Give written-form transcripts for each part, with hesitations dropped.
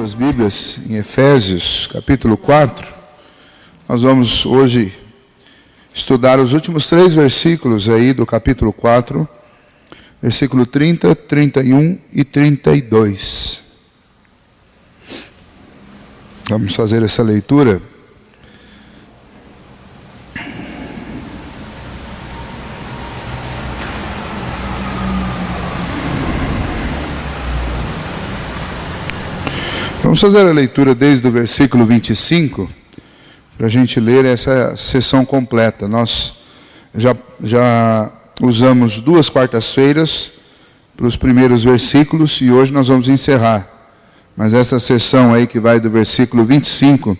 suas Bíblias em Efésios, capítulo 4, nós vamos hoje estudar os últimos 3 versículos aí do capítulo 4, versículo 30, 31 e 32. Vamos fazer essa leitura. Vamos fazer a leitura desde o versículo 25, para a gente ler essa sessão completa. Nós já usamos 2 quartas-feiras para os primeiros versículos e hoje nós vamos encerrar. Mas essa sessão aí que vai do versículo 25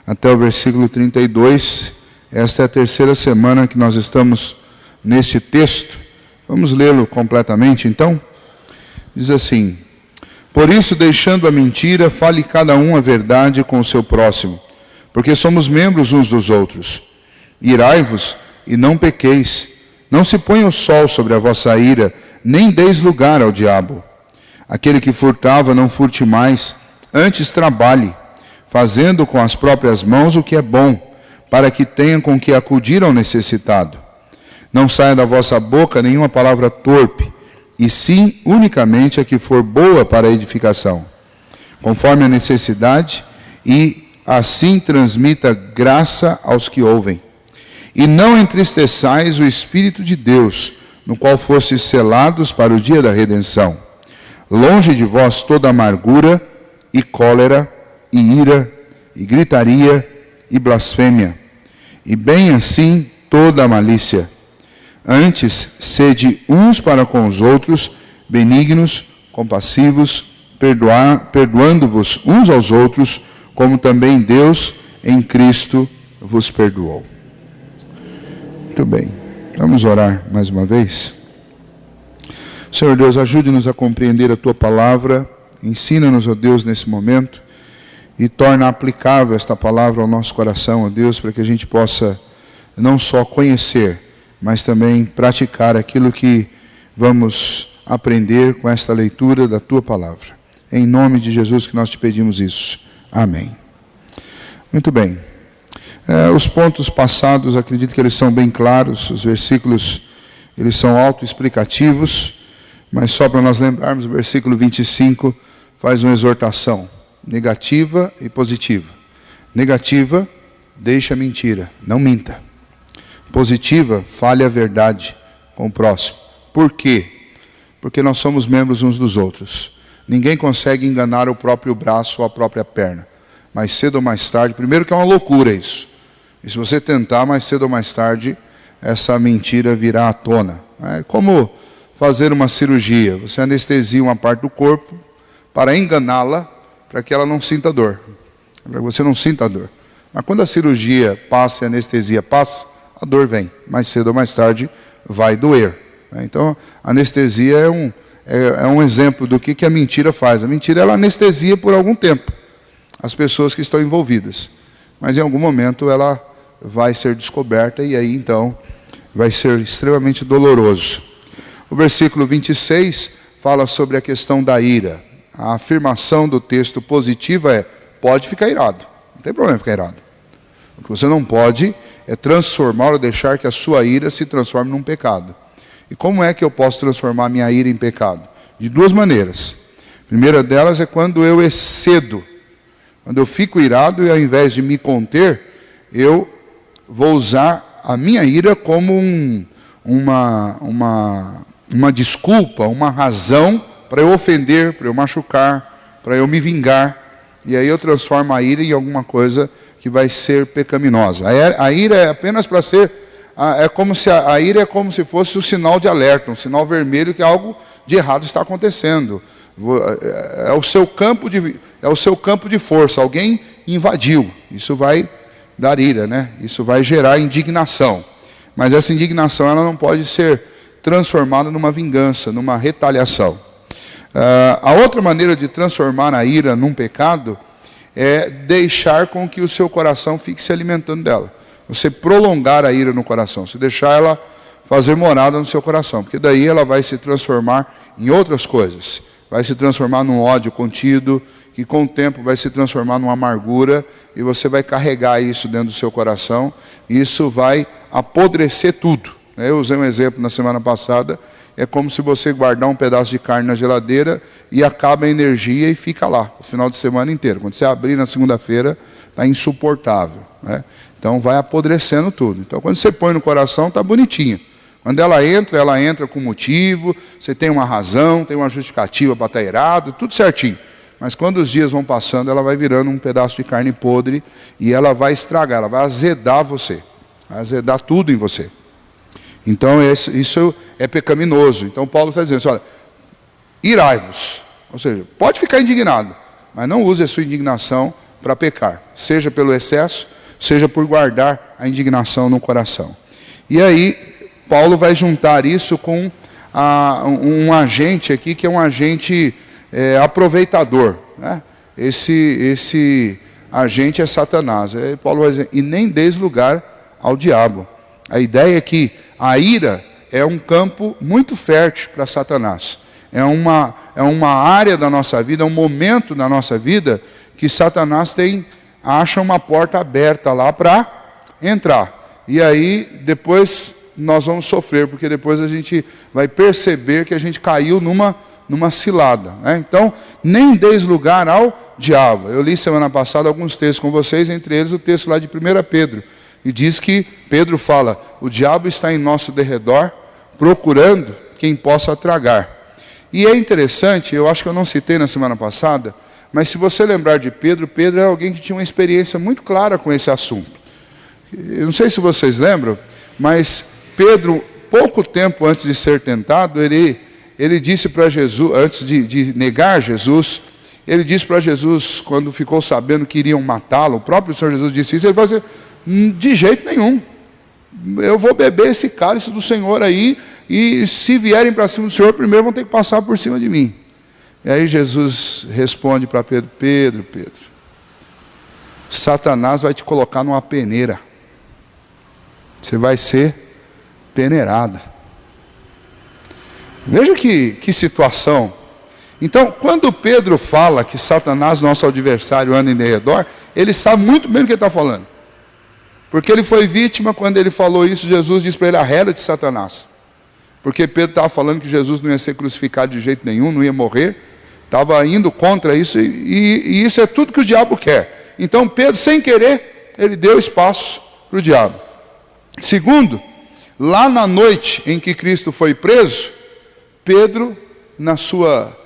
até o versículo 32, esta é a 3ª semana que nós estamos neste texto. Vamos lê-lo completamente então? Diz assim: por isso, deixando a mentira, fale cada um a verdade com o seu próximo, porque somos membros uns dos outros. Irai-vos e não pequeis. Não se ponha o sol sobre a vossa ira, nem deis lugar ao diabo. Aquele que furtava, não furte mais, antes trabalhe, fazendo com as próprias mãos o que é bom, para que tenham com que acudir ao necessitado. Não saia da vossa boca nenhuma palavra torpe, e sim unicamente a que for boa para a edificação, conforme a necessidade, e assim transmita graça aos que ouvem. E não entristeçais o Espírito de Deus, no qual fostes selados para o dia da redenção. Longe de vós toda amargura, e cólera, e ira, e gritaria, e blasfêmia, e bem assim toda a malícia. Antes, sede uns para com os outros, benignos, compassivos, perdoando-vos uns aos outros, como também Deus em Cristo vos perdoou. Muito bem, vamos orar mais uma vez. Senhor Deus, ajude-nos a compreender a Tua palavra, ensina-nos, ó Deus, nesse momento, e torna aplicável esta palavra ao nosso coração, ó Deus, para que a gente possa não só conhecer, mas também praticar aquilo que vamos aprender com esta leitura da Tua palavra. Em nome de Jesus que nós te pedimos isso. Amém. Muito bem. Os pontos passados, acredito que eles são bem claros, os versículos, eles são autoexplicativos, mas só para nós lembrarmos, o versículo 25 faz uma exortação, negativa e positiva. Negativa, deixa a mentira, não minta. Positiva, fale a verdade com o próximo. Por quê? Porque nós somos membros uns dos outros. Ninguém consegue enganar o próprio braço ou a própria perna. Mais cedo ou mais tarde, primeiro que é uma loucura isso. E se você tentar, mais cedo ou mais tarde, essa mentira virá à tona. É como fazer uma cirurgia. Você anestesia uma parte do corpo para enganá-la, para que ela não sinta dor. Para que você não sinta a dor. Mas quando a cirurgia passa e a anestesia passa, a dor vem, mais cedo ou mais tarde vai doer. Então, a anestesia é um exemplo do que a mentira faz. A mentira, ela anestesia por algum tempo as pessoas que estão envolvidas. Mas em algum momento ela vai ser descoberta e aí então vai ser extremamente doloroso. O versículo 26 fala sobre a questão da ira. A afirmação do texto positiva é: pode ficar irado, não tem problema ficar irado. O que você não pode é transformar ou deixar que a sua ira se transforme num pecado. E como é que eu posso transformar a minha ira em pecado? De 2 maneiras. A primeira delas é quando eu excedo. Quando eu fico irado e ao invés de me conter, eu vou usar a minha ira como uma desculpa, uma razão para eu ofender, para eu machucar, para eu me vingar. E aí eu transformo a ira em alguma coisa que vai ser pecaminosa. A ira é apenas para ser, a ira é como se fosse um sinal de alerta, um sinal vermelho que algo de errado está acontecendo. É o seu campo de força, alguém invadiu. Isso vai dar ira, né? Isso vai gerar indignação. Mas essa indignação ela não pode ser transformada numa vingança, numa retaliação. A outra maneira de transformar a ira num pecado é deixar com que o seu coração fique se alimentando dela. Você prolongar a ira no coração, você deixar ela fazer morada no seu coração, porque daí ela vai se transformar em outras coisas. Vai se transformar num ódio contido, que com o tempo vai se transformar numa amargura, e você vai carregar isso dentro do seu coração, e isso vai apodrecer tudo. Eu usei um exemplo na semana passada, é como se você guardar um pedaço de carne na geladeira e acaba a energia e fica lá o final de semana inteiro. Quando você abrir na segunda-feira, está insuportável, né? Então vai apodrecendo tudo. Então quando você põe no coração, está bonitinho. Quando ela entra com motivo, você tem uma razão, tem uma justificativa para estar irado, tudo certinho. Mas quando os dias vão passando, ela vai virando um pedaço de carne podre e ela vai estragar, ela vai azedar você, vai azedar tudo em você. Então isso é pecaminoso. Então Paulo está dizendo assim, olha, irai-vos, ou seja, pode ficar indignado, mas não use a sua indignação para pecar, seja pelo excesso, seja por guardar a indignação no coração. E aí Paulo vai juntar isso com um agente aqui, que é um agente aproveitador, né? Esse agente é Satanás. Aí Paulo vai dizer, e nem deis lugar ao diabo. A ideia é que a ira é um campo muito fértil para Satanás. É uma área da nossa vida, é um momento da nossa vida que Satanás acha uma porta aberta lá para entrar. E aí depois nós vamos sofrer, porque depois a gente vai perceber que a gente caiu numa cilada, né? Então, nem deis lugar ao diabo. Eu li semana passada alguns textos com vocês, entre eles o texto lá de 1 Pedro. E diz que Pedro fala, o diabo está em nosso derredor, procurando quem possa tragar. E é interessante, eu acho que eu não citei na semana passada, mas se você lembrar de Pedro, Pedro é alguém que tinha uma experiência muito clara com esse assunto. Eu não sei se vocês lembram, mas Pedro, pouco tempo antes de ser tentado, ele disse para Jesus, antes de negar Jesus, ele disse para Jesus, quando ficou sabendo que iriam matá-lo, o próprio Senhor Jesus disse isso, ele falou assim, de jeito nenhum, eu vou beber esse cálice do Senhor aí, e se vierem para cima do Senhor, primeiro vão ter que passar por cima de mim. E aí Jesus responde para Pedro, Pedro, Satanás vai te colocar numa peneira, você vai ser peneirado. Veja que situação. Então, quando Pedro fala que Satanás, nosso adversário, anda em derredor, ele sabe muito bem do que ele está falando. Porque ele foi vítima, quando ele falou isso, Jesus disse para ele, arreda-te, Satanás. Porque Pedro estava falando que Jesus não ia ser crucificado de jeito nenhum, não ia morrer. Estava indo contra isso, e isso é tudo que o diabo quer. Então Pedro, sem querer, ele deu espaço para o diabo. Segundo, lá na noite em que Cristo foi preso, Pedro, na sua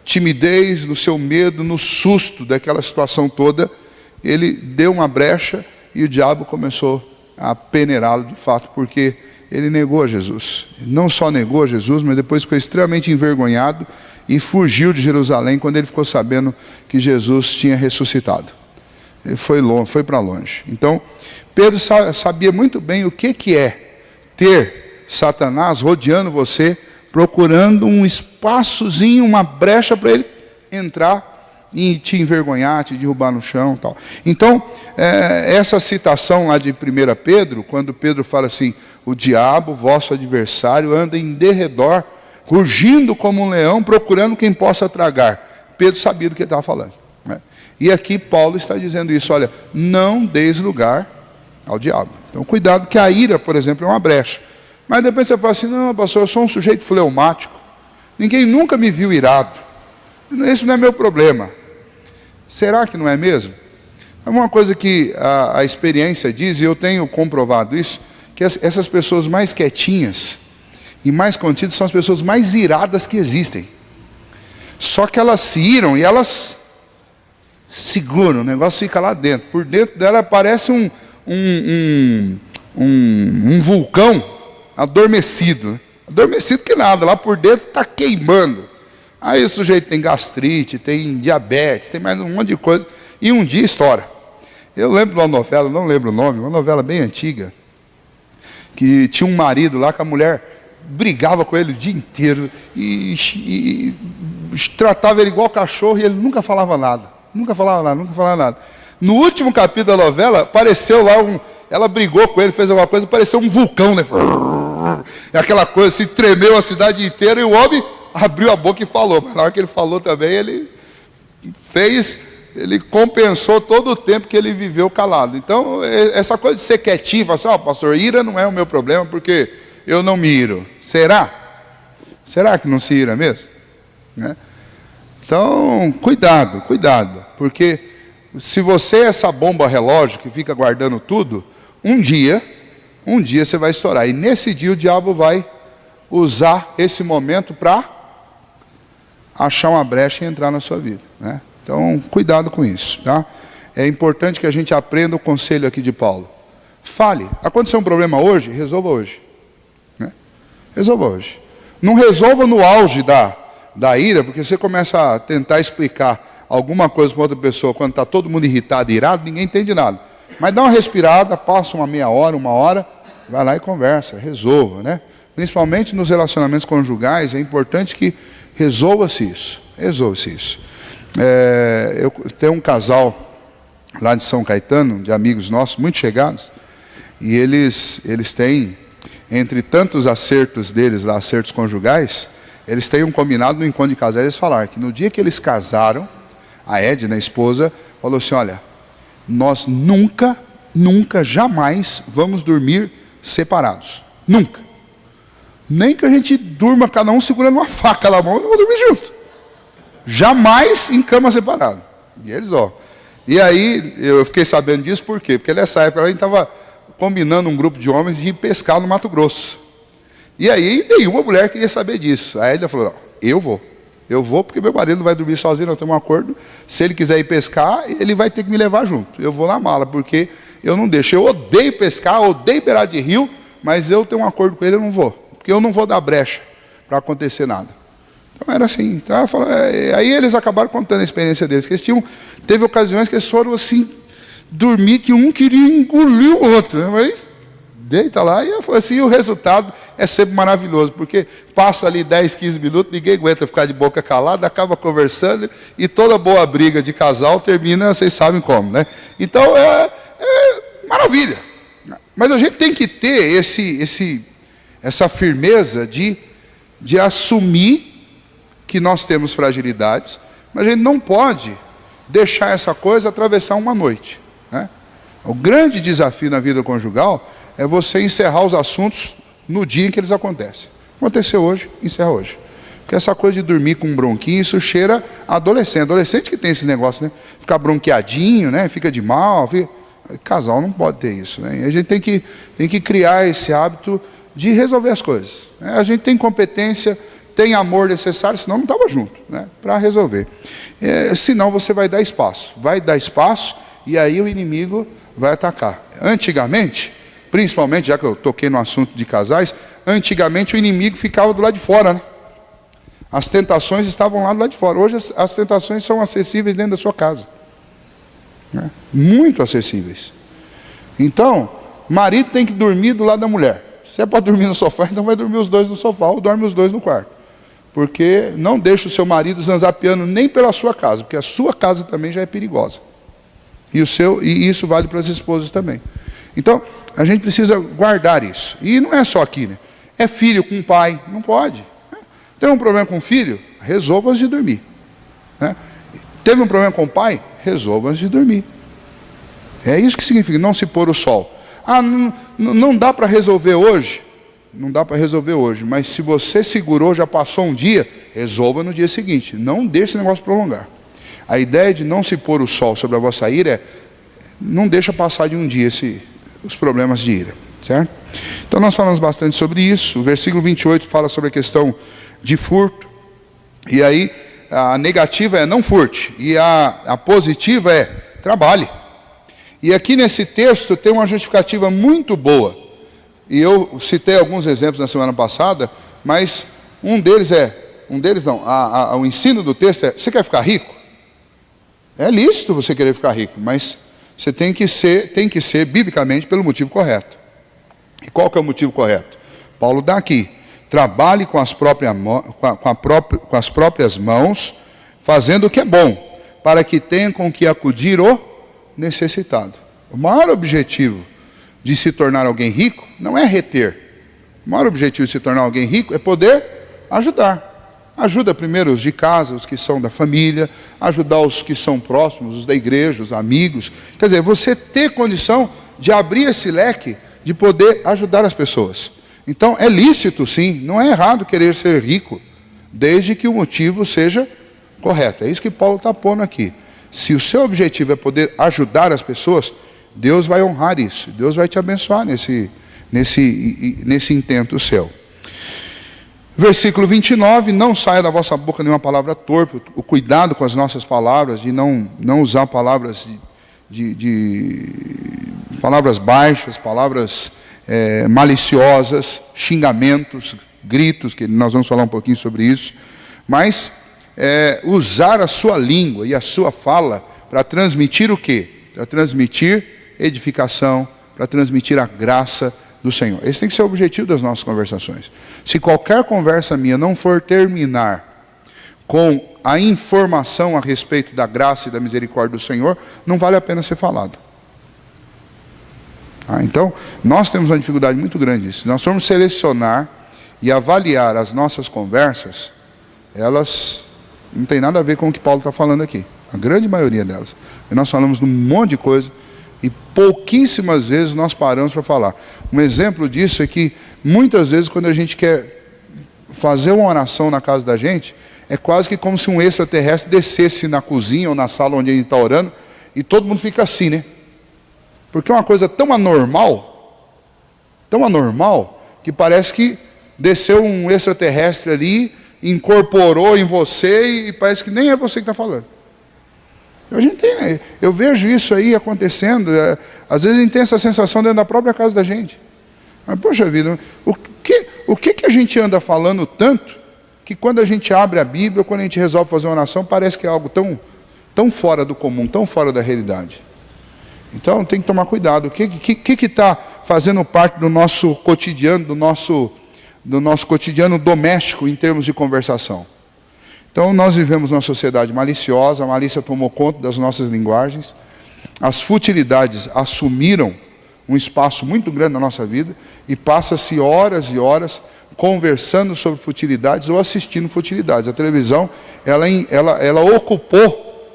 timidez, no seu medo, no susto daquela situação toda, ele deu uma brecha e o diabo começou a peneirá-lo de fato, porque ele negou a Jesus. Não só negou a Jesus, mas depois ficou extremamente envergonhado e fugiu de Jerusalém quando ele ficou sabendo que Jesus tinha ressuscitado. Ele foi para longe. Então, Pedro sabia muito bem o que é ter Satanás rodeando você, procurando um espaçozinho, uma brecha para ele entrar e te envergonhar, te derrubar no chão, tal. Então, essa citação lá de 1 Pedro, quando Pedro fala assim, o diabo, vosso adversário, anda em derredor, rugindo como um leão, procurando quem possa tragar. Pedro sabia do que ele estava falando, né? E aqui Paulo está dizendo isso, olha, não deis lugar ao diabo. Então, cuidado, que a ira, por exemplo, é uma brecha. Mas depois você fala assim, não, pastor, eu sou um sujeito fleumático, ninguém nunca me viu irado, isso não é meu problema. Será que não é mesmo? É uma coisa que a experiência diz, e eu tenho comprovado isso, que essas pessoas mais quietinhas e mais contidas são as pessoas mais iradas que existem. Só que elas se iram e elas seguram, o negócio fica lá dentro. Por dentro dela parece um vulcão adormecido. Adormecido que nada, lá por dentro está queimando. Aí o sujeito tem gastrite, tem diabetes, tem mais um monte de coisa, e um dia estoura. Eu lembro de uma novela, não lembro o nome, uma novela bem antiga, que tinha um marido lá que a mulher brigava com ele o dia inteiro, e tratava ele igual cachorro, e ele nunca falava nada. No último capítulo da novela, apareceu lá ela brigou com ele, fez alguma coisa, pareceu um vulcão, né? Aquela coisa assim, tremeu a cidade inteira, e o homem abriu a boca e falou, mas na hora que ele falou também, ele fez, ele compensou todo o tempo que ele viveu calado. Então, essa coisa de ser quietinho, falar assim, pastor, ira não é o meu problema, porque eu não me iro. Será? Será que não se ira mesmo? Né? Então, cuidado, porque se você é essa bomba relógio que fica guardando tudo, um dia você vai estourar. E nesse dia o diabo vai usar esse momento para achar uma brecha e entrar na sua vida. Né? Então, cuidado com isso. Tá? É importante que a gente aprenda o conselho aqui de Paulo. Fale. Aconteceu um problema hoje? Resolva hoje. Né? Resolva hoje. Não resolva no auge da ira, porque você começa a tentar explicar alguma coisa para outra pessoa, quando está todo mundo irritado e irado, ninguém entende nada. Mas dá uma respirada, passa uma meia hora, uma hora, vai lá e conversa, resolva, né? Principalmente nos relacionamentos conjugais, é importante que resolva-se isso. Eu tenho um casal lá de São Caetano, de amigos nossos, muito chegados, e eles têm, entre tantos acertos deles, lá, acertos conjugais, eles têm um combinado no encontro de casais, eles falaram que no dia que eles casaram, a Edna, a esposa, falou assim, olha, nós nunca, jamais vamos dormir separados. Nunca. Nem que a gente durma cada um segurando uma faca na mão, eu vou dormir junto. Jamais em cama separada. E eles, E aí, eu fiquei sabendo disso, por quê? Porque nessa época a gente estava combinando um grupo de homens de ir pescar no Mato Grosso. E aí, nenhuma mulher queria saber disso. Aí ele falou, eu vou porque meu marido não vai dormir sozinho, nós temos um acordo. Se ele quiser ir pescar, ele vai ter que me levar junto. Eu vou na mala, porque eu não deixo. Eu odeio pescar, odeio beirar de rio, mas eu tenho um acordo com ele, eu não vou. Porque eu não vou dar brecha para acontecer nada. Então era assim. Então, eu falo, aí eles acabaram contando a experiência deles, que eles teve ocasiões que eles foram assim, dormir, que um queria engolir o outro, né? Mas deita lá, e foi assim, o resultado é sempre maravilhoso, porque passa ali 10, 15 minutos, ninguém aguenta ficar de boca calada, acaba conversando, e toda boa briga de casal termina, vocês sabem como, né? Então, é maravilha. Mas a gente tem que ter essa firmeza de assumir que nós temos fragilidades, mas a gente não pode deixar essa coisa atravessar uma noite. Né? O grande desafio na vida conjugal é você encerrar os assuntos no dia em que eles acontecem. Aconteceu hoje, encerra hoje. Porque essa coisa de dormir com um bronquinho, isso cheira a adolescente. Adolescente que tem esse negócio, né? Ficar bronqueadinho, né? Fica de mal. Casal não pode ter isso. Né? E a gente tem que criar esse hábito de resolver as coisas. Né? A gente tem competência, tem amor necessário, senão não estava junto, né? Para resolver. Senão você vai dar espaço. E aí o inimigo vai atacar. Antigamente, principalmente, já que eu toquei no assunto de casais, antigamente o inimigo ficava do lado de fora, né? As tentações estavam lá do lado de fora. Hoje as tentações são acessíveis dentro da sua casa. Né? Muito acessíveis. Então, marido tem que dormir do lado da mulher. Se é para dormir no sofá, então vai dormir os dois no sofá ou dorme os dois no quarto. Porque não deixa o seu marido zanzapeando nem pela sua casa, porque a sua casa também já é perigosa. E isso vale para as esposas também. Então, a gente precisa guardar isso. E não é só aqui, né? É filho com pai, não pode. Tem um problema com o filho? Resolva antes de dormir. Né? Teve um problema com o pai? Resolva antes de dormir. É isso que significa não se pôr o sol. Não dá para resolver hoje? Não dá para resolver hoje, mas se você segurou, já passou um dia, resolva no dia seguinte. Não deixe esse negócio prolongar. A ideia de não se pôr o sol sobre a vossa ira é, não deixa passar de um dia os problemas de ira, certo? Então nós falamos bastante sobre isso. O versículo 28 fala sobre a questão de furto. E aí a negativa é não furte, e a positiva é trabalhe. E aqui nesse texto tem uma justificativa muito boa. E eu citei alguns exemplos na semana passada, mas o ensino do texto é, você quer ficar rico? É lícito você querer ficar rico, mas você tem que ser biblicamente pelo motivo correto. E qual que é o motivo correto? Paulo dá aqui, trabalhe com as próprias mãos, fazendo o que é bom, para que tenha com que acudir o necessitado. O maior objetivo de se tornar alguém rico não é reter. O maior objetivo de se tornar alguém rico é poder ajudar. Ajuda primeiro os de casa, os que são da família, ajudar os que são próximos, os da igreja, os amigos. Quer dizer, você ter condição de abrir esse leque, de poder ajudar as pessoas. Então, é lícito sim, não é errado querer ser rico, desde que o motivo seja correto. É isso que Paulo está pondo aqui. Se o seu objetivo é poder ajudar as pessoas, Deus vai honrar isso. Deus vai te abençoar nesse intento seu. Versículo 29, não saia da vossa boca nenhuma palavra torpe. O cuidado com as nossas palavras, de não usar palavras palavras baixas, palavras maliciosas, xingamentos, gritos, que nós vamos falar um pouquinho sobre isso. Mas usar a sua língua e a sua fala para transmitir o quê? Para transmitir edificação, para transmitir a graça do Senhor. Esse tem que ser o objetivo das nossas conversações. Se qualquer conversa minha não for terminar com a informação a respeito da graça e da misericórdia do Senhor, não vale a pena ser falado. Então, nós temos uma dificuldade muito grande nisso. Se nós formos selecionar e avaliar as nossas conversas, elas não têm nada a ver com o que Paulo está falando aqui. A grande maioria delas. E nós falamos de um monte de coisa e pouquíssimas vezes nós paramos para falar. Um exemplo disso é que muitas vezes quando a gente quer fazer uma oração na casa da gente, é quase que como se um extraterrestre descesse na cozinha ou na sala onde a gente está orando e todo mundo fica assim, né? Porque é uma coisa tão anormal, que parece que desceu um extraterrestre ali, incorporou em você e parece que nem é você que está falando. Eu vejo isso aí acontecendo. Às vezes a gente tem essa sensação dentro da própria casa da gente. Mas, poxa vida, o que a gente anda falando tanto, que quando a gente abre a Bíblia, quando a gente resolve fazer uma oração, parece que é algo tão fora do comum, tão fora da realidade. Então tem que tomar cuidado. O que está fazendo parte do nosso cotidiano, do nosso cotidiano doméstico em termos de conversação? Então nós vivemos numa sociedade maliciosa, a malícia tomou conta das nossas linguagens, as futilidades assumiram um espaço muito grande na nossa vida e passa-se horas e horas conversando sobre futilidades ou assistindo futilidades. A televisão, ela ocupou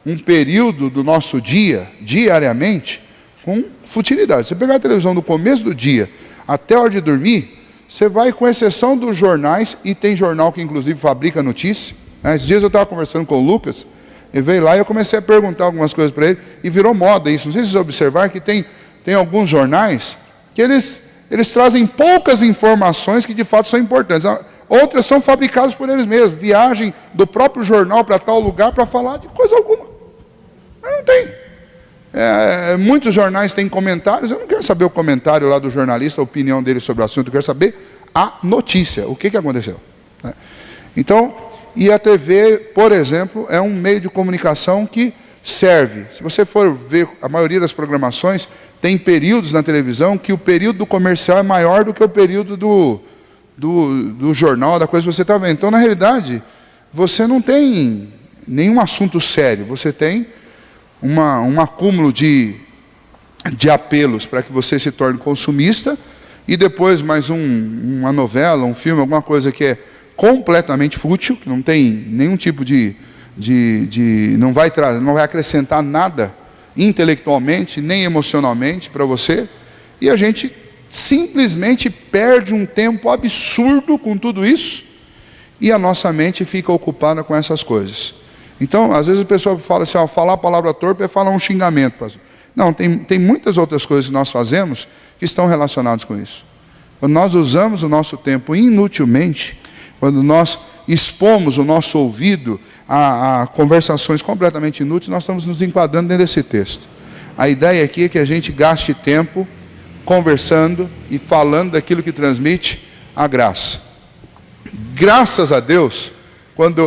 um período do nosso dia, diariamente, com futilidades. Você pegar a televisão do começo do dia até a hora de dormir, você vai, com exceção dos jornais, e tem jornal que inclusive fabrica notícia. Esses dias eu estava conversando com o Lucas, ele veio lá e eu comecei a perguntar algumas coisas para ele, e virou moda isso. Não sei se vocês observaram que tem alguns jornais que eles trazem poucas informações que de fato são importantes. Outras são fabricadas por eles mesmos. Viagem do próprio jornal para tal lugar para falar de coisa alguma. Mas não tem. Muitos jornais têm comentários. Eu não quero saber o comentário lá do jornalista, a opinião dele sobre o assunto. Eu quero saber a notícia. O que aconteceu? Então, e a TV, por exemplo, é um meio de comunicação que serve. Se você for ver a maioria das programações, tem períodos na televisão que o período do comercial é maior do que o período do jornal, da coisa que você está vendo. Então, na realidade, você não tem nenhum assunto sério. Você tem um acúmulo de apelos para que você se torne consumista, e depois mais uma novela, um filme, alguma coisa que é completamente fútil, que não tem nenhum tipo não vai acrescentar nada intelectualmente, nem emocionalmente para você, e a gente simplesmente perde um tempo absurdo com tudo isso, e a nossa mente fica ocupada com essas coisas. Então, às vezes a pessoa fala assim, falar a palavra torpe é falar um xingamento, pastor. Não, tem muitas outras coisas que nós fazemos que estão relacionadas com isso. Quando nós usamos o nosso tempo inutilmente, quando nós expomos o nosso ouvido a conversações completamente inúteis, nós estamos nos enquadrando dentro desse texto. A ideia aqui é que a gente gaste tempo conversando e falando daquilo que transmite a graça. Graças a Deus, quando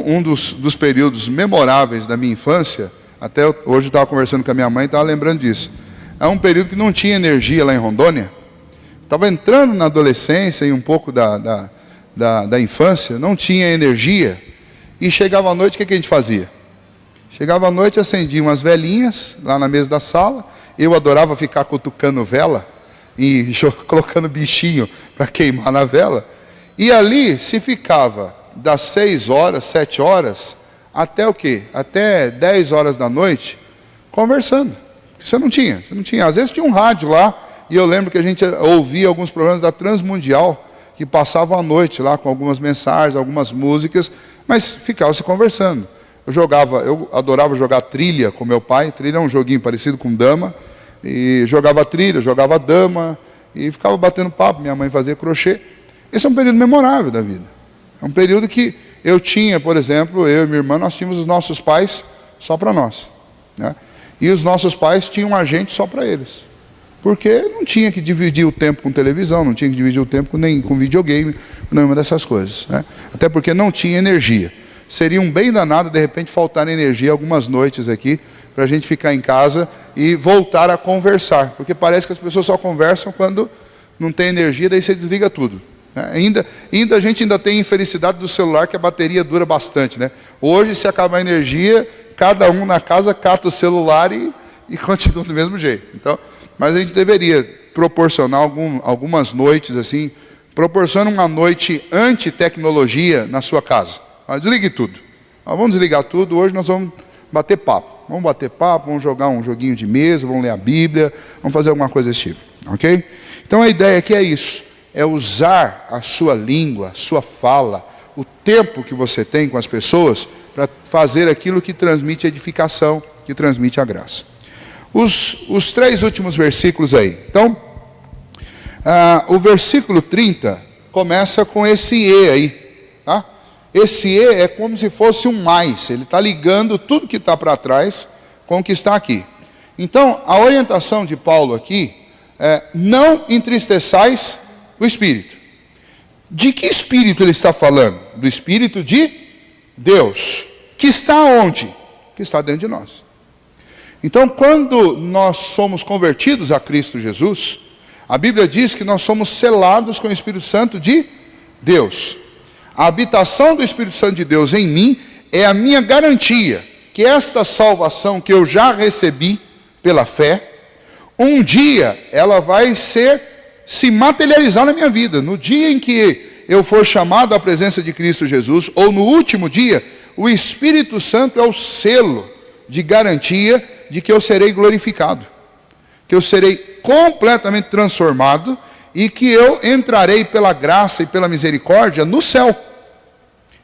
um dos períodos memoráveis da minha infância, até hoje eu estava conversando com a minha mãe e estava lembrando disso. É um período que não tinha energia lá em Rondônia. Estava entrando na adolescência e um pouco da infância, não tinha energia. E chegava à noite, o que a gente fazia? Chegava à noite, acendia umas velinhas lá na mesa da sala. Eu adorava ficar cutucando vela e colocando bichinho para queimar na vela. E ali se ficava das 6 horas, 7 horas, até o quê? Até 10 horas da noite, conversando. Você não tinha. Às vezes tinha um rádio lá, e eu lembro que a gente ouvia alguns programas da Transmundial, que passavam a noite lá com algumas mensagens, algumas músicas, mas ficava se conversando. Eu adorava jogar trilha com meu pai. Trilha é um joguinho parecido com dama. E jogava trilha, jogava dama, e ficava batendo papo. Minha mãe fazia crochê. Esse é um período memorável da vida. É um período que eu tinha, por exemplo, eu e minha irmã, nós tínhamos os nossos pais só para nós, né? E os nossos pais tinham a gente só para eles. Porque não tinha que dividir o tempo com televisão, não tinha que dividir o tempo nem com videogame, nenhuma dessas coisas, né? Até porque não tinha energia. Seria um bem danado, de repente, faltar energia algumas noites aqui, para a gente ficar em casa e voltar a conversar. Porque parece que as pessoas só conversam quando não tem energia, daí você desliga tudo, né? A gente ainda tem a infelicidade do celular, que a bateria dura bastante, né? Hoje, se acabar a energia, cada um na casa cata o celular e continua do mesmo jeito. Então, mas a gente deveria proporcionar algumas noites assim, proporciona uma noite anti-tecnologia na sua casa. Desligue tudo. Vamos desligar tudo. Hoje nós vamos bater papo. Vamos jogar um joguinho de mesa, vamos ler a Bíblia, vamos fazer alguma coisa desse tipo. Ok? Então a ideia aqui é isso. É usar a sua língua, a sua fala, o tempo que você tem com as pessoas para fazer aquilo que transmite edificação, que transmite a graça. Os 3 últimos versículos aí. Então, o versículo 30 começa com esse E aí, tá? Esse E é como se fosse um mais. Ele está ligando tudo que está para trás com o que está aqui. Então, a orientação de Paulo aqui é: não entristeçais o Espírito. De que Espírito ele está falando? Do Espírito de Deus. Que está onde? Que está dentro de nós. Então, quando nós somos convertidos a Cristo Jesus, a Bíblia diz que nós somos selados com o Espírito Santo de Deus. A habitação do Espírito Santo de Deus em mim é a minha garantia que esta salvação que eu já recebi pela fé, um dia ela vai se materializar na minha vida. No dia em que eu for chamado à presença de Cristo Jesus, ou no último dia, o Espírito Santo é o selo de garantia de que eu serei glorificado, que eu serei completamente transformado e que eu entrarei pela graça e pela misericórdia no céu.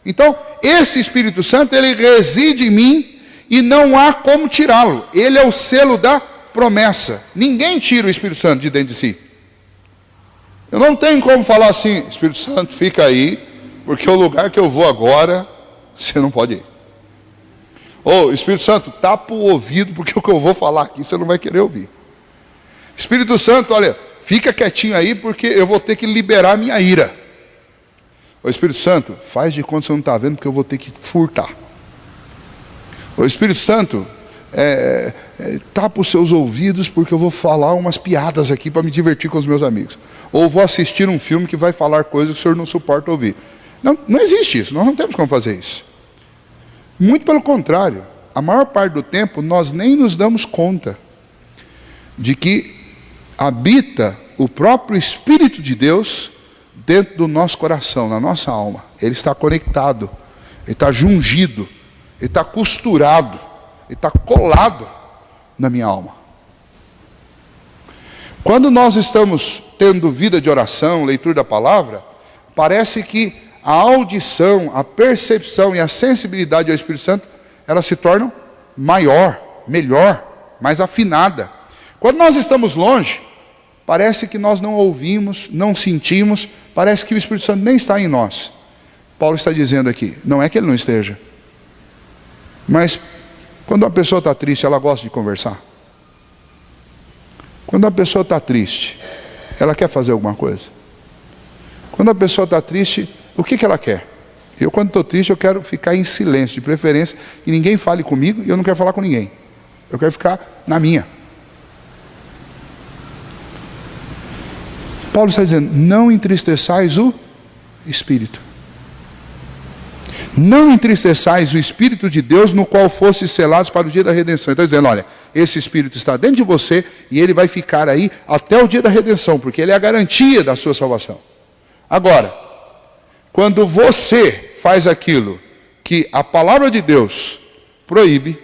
Então, esse Espírito Santo, ele reside em mim e não há como tirá-lo. Ele é o selo da promessa. Ninguém tira o Espírito Santo de dentro de si. Eu não tenho como falar assim: Espírito Santo, fica aí, porque o lugar que eu vou agora, você não pode ir. Ou, Espírito Santo, tapa o ouvido, porque o que eu vou falar aqui você não vai querer ouvir. Espírito Santo, olha, fica quietinho aí, porque eu vou ter que liberar a minha ira. Ô Espírito Santo, faz de conta que você não está vendo, porque eu vou ter que furtar. Ô Espírito Santo, tapa os seus ouvidos, porque eu vou falar umas piadas aqui para me divertir com os meus amigos. Ou vou assistir um filme que vai falar coisas que o senhor não suporta ouvir. Não existe isso, nós não temos como fazer isso. Muito pelo contrário, a maior parte do tempo nós nem nos damos conta de que habita o próprio Espírito de Deus dentro do nosso coração, na nossa alma. Ele está conectado, ele está jungido, ele está costurado, ele está colado na minha alma. Quando nós estamos tendo vida de oração, leitura da palavra, parece que a audição, a percepção e a sensibilidade ao Espírito Santo, elas se tornam maior, melhor, mais afinada. Quando nós estamos longe, parece que nós não ouvimos, não sentimos, parece que o Espírito Santo nem está em nós. Paulo está dizendo aqui, não é que ele não esteja, mas quando uma pessoa está triste, ela gosta de conversar. Quando a pessoa está triste, ela quer fazer alguma coisa. Quando a pessoa está triste, o que ela quer? Eu, quando estou triste, eu quero ficar em silêncio, de preferência, e ninguém fale comigo, e eu não quero falar com ninguém. Eu quero ficar na minha. Paulo está dizendo, não entristeçais o Espírito. Não entristeçais o Espírito de Deus, no qual fostes selados para o dia da redenção. Ele está dizendo, olha, esse Espírito está dentro de você, e ele vai ficar aí até o dia da redenção, porque ele é a garantia da sua salvação. Agora, quando você faz aquilo que a palavra de Deus proíbe,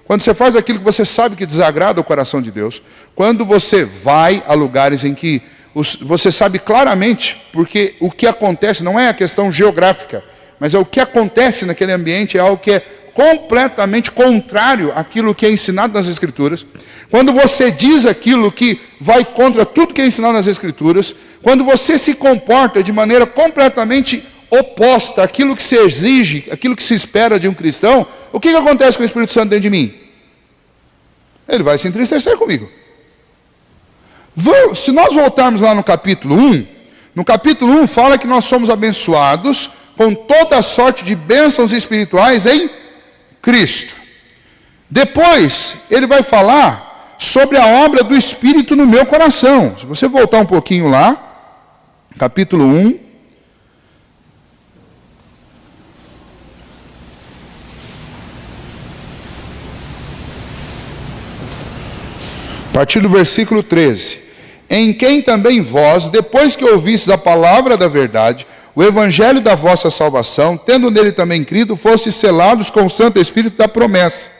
quando você faz aquilo que você sabe que desagrada o coração de Deus, quando você vai a lugares em que você sabe claramente, porque o que acontece não é a questão geográfica, mas é o que acontece naquele ambiente, é algo que é completamente contrário àquilo que é ensinado nas Escrituras. Quando você diz aquilo que vai contra tudo que é ensinado nas Escrituras, quando você se comporta de maneira completamente oposta àquilo que se exige, àquilo que se espera de um cristão, o que acontece com o Espírito Santo dentro de mim? Ele vai se entristecer comigo. Se nós voltarmos lá no capítulo 1, no capítulo 1 fala que nós somos abençoados com toda a sorte de bênçãos espirituais em Cristo. Depois, ele vai falar sobre a obra do Espírito no meu coração. Se você voltar um pouquinho lá, capítulo 1. A partir do versículo 13. Em quem também vós, depois que ouvistes a palavra da verdade, o evangelho da vossa salvação, tendo nele também crido, fostes selados com o Santo Espírito da promessa,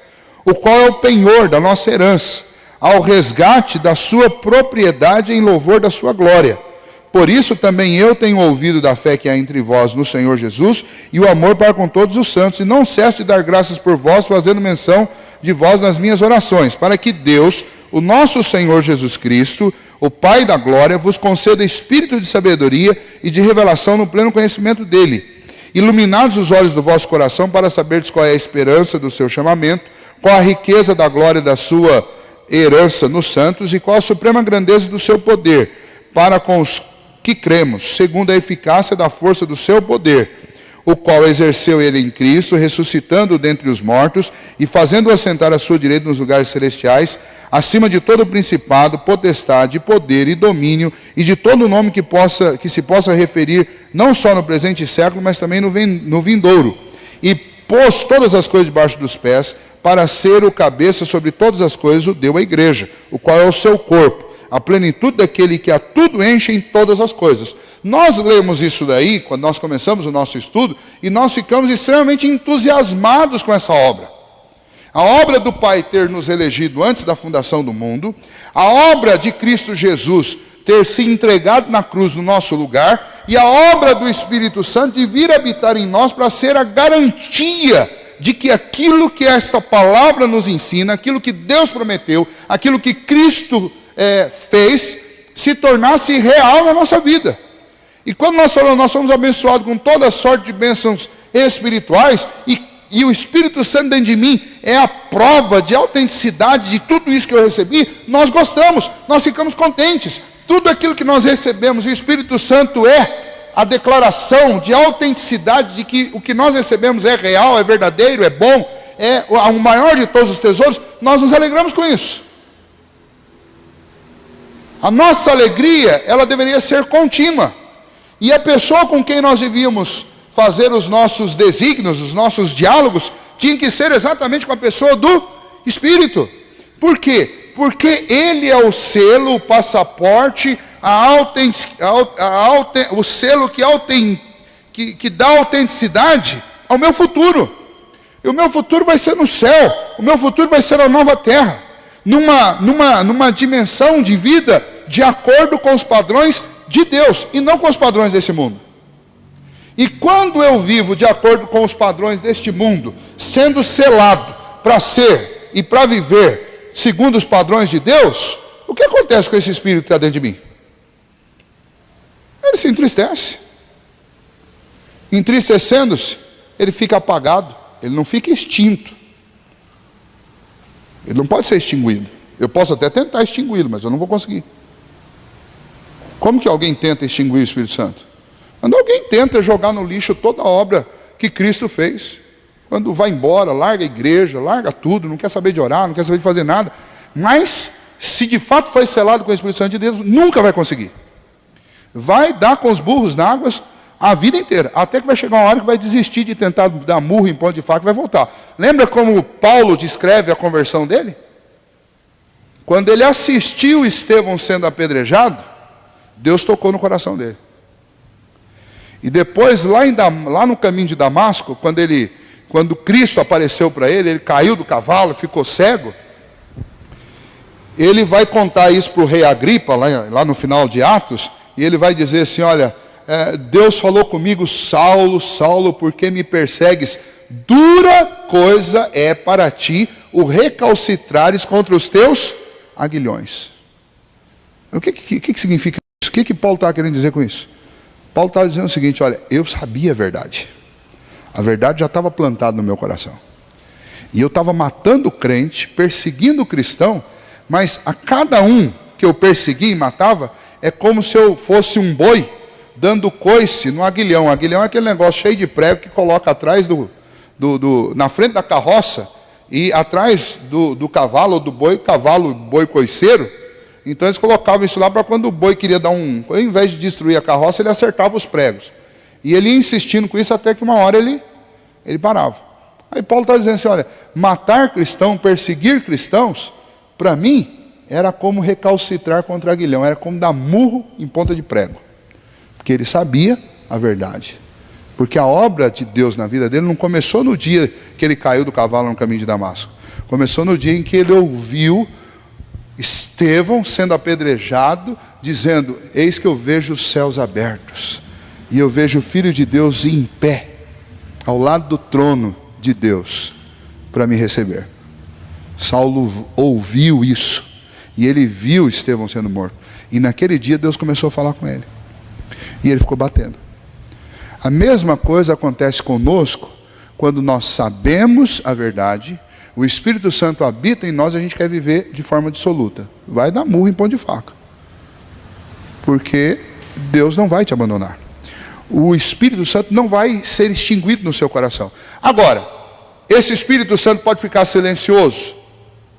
o qual é o penhor da nossa herança, ao resgate da sua propriedade em louvor da sua glória. Por isso também eu tenho ouvido da fé que há entre vós no Senhor Jesus, e o amor para com todos os santos, e não cesso de dar graças por vós, fazendo menção de vós nas minhas orações, para que Deus, o nosso Senhor Jesus Cristo, o Pai da glória, vos conceda espírito de sabedoria e de revelação no pleno conhecimento dele, iluminados os olhos do vosso coração para saberdes qual é a esperança do seu chamamento, qual a riqueza da glória da sua herança nos santos e qual a suprema grandeza do seu poder, para com os que cremos, segundo a eficácia da força do seu poder, o qual exerceu ele em Cristo, ressuscitando-o dentre os mortos e fazendo-o assentar à sua direita nos lugares celestiais, acima de todo principado, potestade, poder e domínio, e de todo nome que se possa referir, não só no presente século, mas também no vindouro. E pôs todas as coisas debaixo dos pés, para ser o cabeça sobre todas as coisas, o deu à igreja, o qual é o seu corpo, a plenitude daquele que a tudo enche em todas as coisas. Nós lemos isso daí, quando nós começamos o nosso estudo, e nós ficamos extremamente entusiasmados com essa obra. A obra do Pai ter nos elegido antes da fundação do mundo, a obra de Cristo Jesus ter se entregado na cruz no nosso lugar, e a obra do Espírito Santo de vir habitar em nós para ser a garantia de que aquilo que esta palavra nos ensina, aquilo que Deus prometeu, aquilo que Cristo fez, se tornasse real na nossa vida. E quando nós falamos, nós somos abençoados com toda a sorte de bênçãos espirituais, e o Espírito Santo dentro de mim é a prova de autenticidade de tudo isso que eu recebi, nós gostamos, nós ficamos contentes. Tudo aquilo que nós recebemos, o Espírito Santo é a declaração de autenticidade de que o que nós recebemos é real, é verdadeiro, é bom, é o maior de todos os tesouros. Nós nos alegramos com isso. A nossa alegria, ela deveria ser contínua. E a pessoa com quem nós devíamos fazer os nossos desígnios, os nossos diálogos, tinha que ser exatamente com a pessoa do Espírito. Por quê? Porque ele é o selo, o passaporte, o selo que dá autenticidade ao meu futuro. E o meu futuro vai ser no céu, o meu futuro vai ser a nova terra, numa dimensão de vida de acordo com os padrões de Deus, e não com os padrões desse mundo. E quando eu vivo de acordo com os padrões deste mundo, sendo selado para ser e para viver segundo os padrões de Deus, o que acontece com esse espírito que está dentro de mim? Ele se entristece. Entristecendo-se, ele fica apagado, ele não fica extinto. Ele não pode ser extinguido. Eu posso até tentar extingui-lo, mas eu não vou conseguir. Como que alguém tenta extinguir o Espírito Santo? Quando alguém tenta jogar no lixo toda a obra que Cristo fez. Quando vai embora, larga a igreja, larga tudo, não quer saber de orar, não quer saber de fazer nada. Mas, se de fato foi selado com o Espírito Santo de Deus, nunca vai conseguir. Vai dar com os burros na água a vida inteira. Até que vai chegar uma hora que vai desistir de tentar dar murro em ponto de faca e vai voltar. Lembra como Paulo descreve a conversão dele? Quando ele assistiu Estevão sendo apedrejado, Deus tocou no coração dele. E depois, lá no caminho de Damasco, quando Cristo apareceu para ele caiu do cavalo, ficou cego. Ele vai contar isso para o rei Agripa, lá no final de Atos, e ele vai dizer assim, olha, Deus falou comigo, Saulo, Saulo, por que me persegues? Dura coisa é para ti o recalcitrares contra os teus aguilhões. O que significa isso? O que Paulo está querendo dizer com isso? Paulo está dizendo o seguinte, olha, eu sabia a verdade. A verdade já estava plantada no meu coração. E eu estava matando o crente, perseguindo o cristão, mas a cada um que eu perseguia e matava, é como se eu fosse um boi, dando coice no aguilhão. O aguilhão é aquele negócio cheio de prego que coloca atrás na frente da carroça, e atrás do cavalo ou do boi, boi coiceiro. Então eles colocavam isso lá para quando o boi queria ao invés de destruir a carroça, ele acertava os pregos. E ele ia insistindo com isso até que uma hora ele parava. Aí Paulo está dizendo assim, olha, matar cristão, perseguir cristãos, para mim, era como recalcitrar contra aguilhão, era como dar murro em ponta de prego. Porque ele sabia a verdade. Porque a obra de Deus na vida dele não começou no dia que ele caiu do cavalo no caminho de Damasco. Começou no dia em que ele ouviu Estevão sendo apedrejado, dizendo, eis que eu vejo os céus abertos, e eu vejo o Filho de Deus em pé, ao lado do trono de Deus, para me receber. Saulo ouviu isso, e ele viu Estevão sendo morto. E naquele dia Deus começou a falar com ele. E ele ficou batendo. A mesma coisa acontece conosco, quando nós sabemos a verdade, o Espírito Santo habita em nós e a gente quer viver de forma dissoluta. Vai dar murro em ponto de faca. Porque Deus não vai te abandonar. O Espírito Santo não vai ser extinguido no seu coração. Agora, esse Espírito Santo pode ficar silencioso?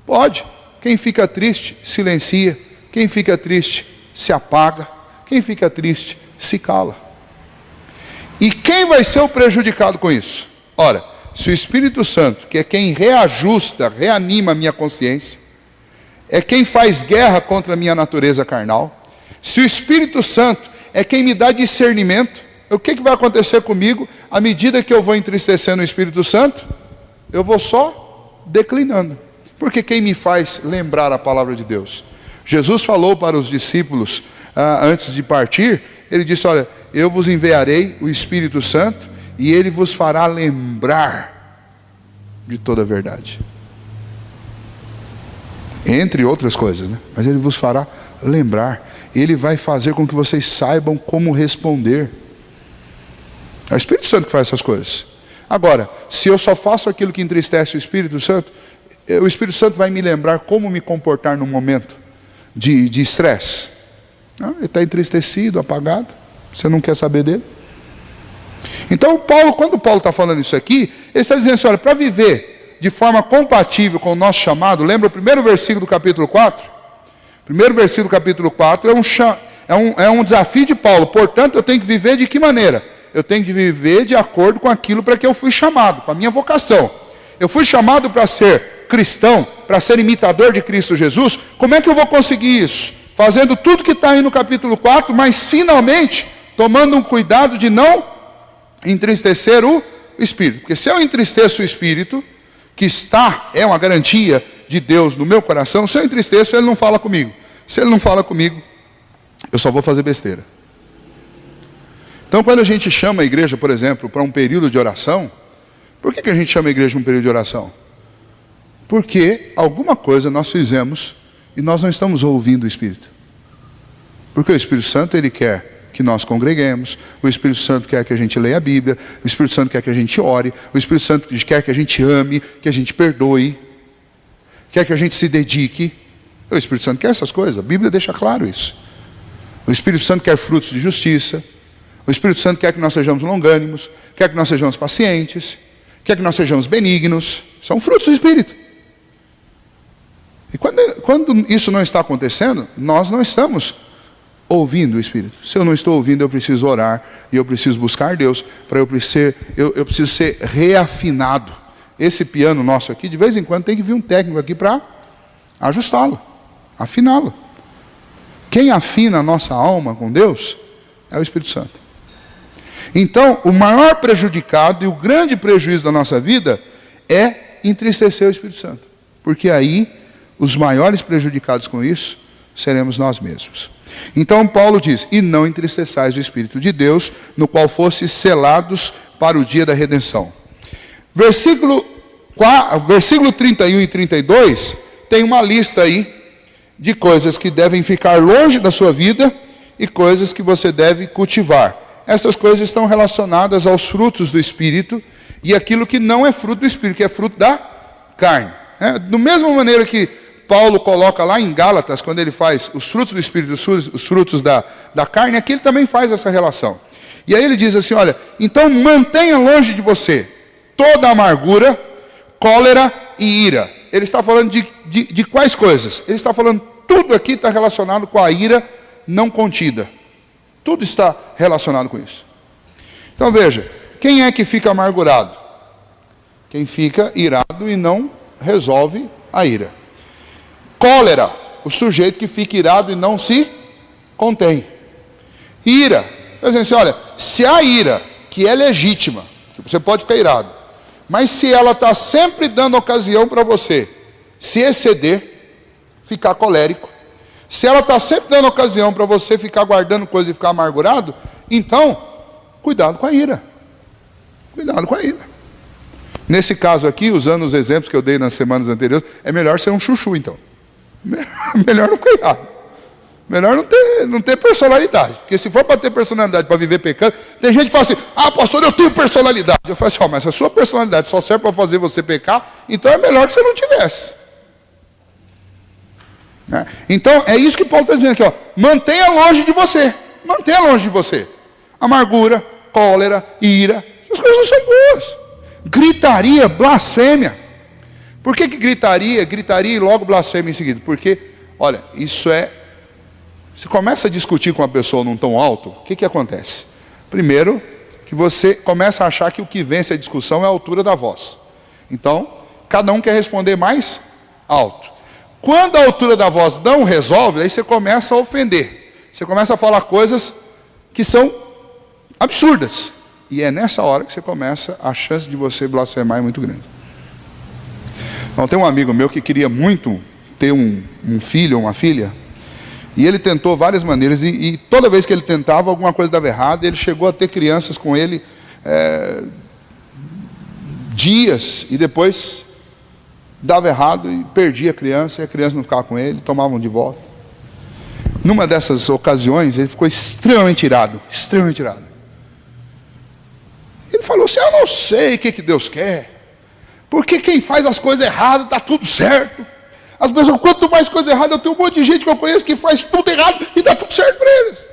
Pode. Quem fica triste, silencia. Quem fica triste, se apaga. Quem fica triste, se cala. E quem vai ser o prejudicado com isso? Ora, se o Espírito Santo, que é quem reajusta, reanima a minha consciência, é quem faz guerra contra a minha natureza carnal, se o Espírito Santo é quem me dá discernimento, o que vai acontecer comigo à medida que eu vou entristecendo o Espírito Santo? Eu vou só declinando. Porque quem me faz lembrar a palavra de Deus? Jesus falou para os discípulos, antes de partir, ele disse, olha, eu vos enviarei o Espírito Santo, e ele vos fará lembrar de toda a verdade. Entre outras coisas, né? Mas ele vos fará lembrar. Ele vai fazer com que vocês saibam como responder. É o Espírito Santo que faz essas coisas. Agora, se eu só faço aquilo que entristece o Espírito Santo vai me lembrar como me comportar num momento de estresse. Ele está entristecido, apagado. Você não quer saber dele? Então quando Paulo está falando isso aqui, ele está dizendo assim, olha, para viver de forma compatível com o nosso chamado, lembra o primeiro versículo do capítulo 4? O primeiro versículo do capítulo 4 é um desafio de Paulo. Portanto, eu tenho que viver de que maneira? Eu tenho que viver de acordo com aquilo para que eu fui chamado, com a minha vocação. Eu fui chamado para ser cristão, para ser imitador de Cristo Jesus. Como é que eu vou conseguir isso? Fazendo tudo que está aí no capítulo 4, mas finalmente tomando um cuidado de não entristecer o Espírito. Porque se eu entristeço o Espírito, que é uma garantia de Deus no meu coração, se eu entristeço, ele não fala comigo. Se ele não fala comigo, eu só vou fazer besteira. Então quando a gente chama a igreja, por exemplo, para um período de oração, por que a gente chama a igreja um período de oração? Porque alguma coisa nós fizemos e nós não estamos ouvindo o Espírito. Porque o Espírito Santo, ele quer que nós congreguemos, o Espírito Santo quer que a gente leia a Bíblia, o Espírito Santo quer que a gente ore, o Espírito Santo quer que a gente ame, que a gente perdoe, quer que a gente se dedique. O Espírito Santo quer essas coisas, a Bíblia deixa claro isso. O Espírito Santo quer frutos de justiça, o Espírito Santo quer que nós sejamos longânimos, quer que nós sejamos pacientes, quer que nós sejamos benignos, são frutos do Espírito. E quando isso não está acontecendo, nós não estamos ouvindo o Espírito. Se eu não estou ouvindo, eu preciso orar, e eu preciso buscar Deus, para eu preciso ser reafinado. Esse piano nosso aqui, de vez em quando tem que vir um técnico aqui para ajustá-lo, afiná-lo. Quem afina a nossa alma com Deus é o Espírito Santo. Então, o maior prejudicado e o grande prejuízo da nossa vida é entristecer o Espírito Santo. Porque aí, os maiores prejudicados com isso, seremos nós mesmos. Então, Paulo diz, e não entristeçais o Espírito de Deus, no qual fostes selados para o dia da redenção. Versículo 31 e 32, tem uma lista aí, de coisas que devem ficar longe da sua vida, e coisas que você deve cultivar. Essas coisas estão relacionadas aos frutos do Espírito e aquilo que não é fruto do Espírito, que é fruto da carne. Da mesma maneira que Paulo coloca lá em Gálatas, quando ele faz os frutos do Espírito, os frutos da carne, aqui ele também faz essa relação. E aí ele diz assim, olha, então mantenha longe de você toda amargura, cólera e ira. Ele está falando de quais coisas? Ele está falando, tudo aqui está relacionado com a ira não contida. Tudo está relacionado com isso. Então veja, quem é que fica amargurado? Quem fica irado e não resolve a ira. Cólera, o sujeito que fica irado e não se contém. Ira, assim, olha, se a ira, que é legítima, que você pode ficar irado, mas se ela está sempre dando ocasião para você se exceder, ficar colérico, se ela está sempre dando ocasião para você ficar guardando coisa e ficar amargurado, então, cuidado com a ira. Cuidado com a ira. Nesse caso aqui, usando os exemplos que eu dei nas semanas anteriores, é melhor ser um chuchu, então. Melhor não cuidar. Melhor não ter personalidade. Porque se for para ter personalidade, para viver pecando, tem gente que fala assim, pastor, eu tenho personalidade. Eu falo assim, mas a sua personalidade só serve para fazer você pecar, então é melhor que você não tivesse. Então, é isso que Paulo está dizendo aqui, ó. Mantenha longe de você. Mantenha longe de você. Amargura, cólera, ira. Essas coisas não são boas. Gritaria, blasfêmia. Por que gritaria? Gritaria e logo blasfêmia em seguida. Porque, olha, isso é... Você começa a discutir com uma pessoa num tom alto, o que acontece? Primeiro, que você começa a achar que o que vence a discussão é a altura da voz. Então, cada um quer responder mais alto. Quando a altura da voz não resolve, aí você começa a ofender. Você começa a falar coisas que são absurdas. E é nessa hora que você começa, a chance de você blasfemar é muito grande. Então, tem um amigo meu que queria muito ter um filho ou uma filha. E ele tentou várias maneiras. E toda vez que ele tentava, alguma coisa dava errado. Ele chegou a ter crianças com ele dias. E depois... dava errado e perdia a criança, e a criança não ficava com ele, tomavam de volta. Numa dessas ocasiões, ele ficou extremamente irado, extremamente irado. Ele falou assim, eu não sei o que Deus quer, porque quem faz as coisas erradas, está tudo certo. As pessoas, quanto mais coisa errada, eu tenho um monte de gente que eu conheço que faz tudo errado, e dá tudo certo para eles.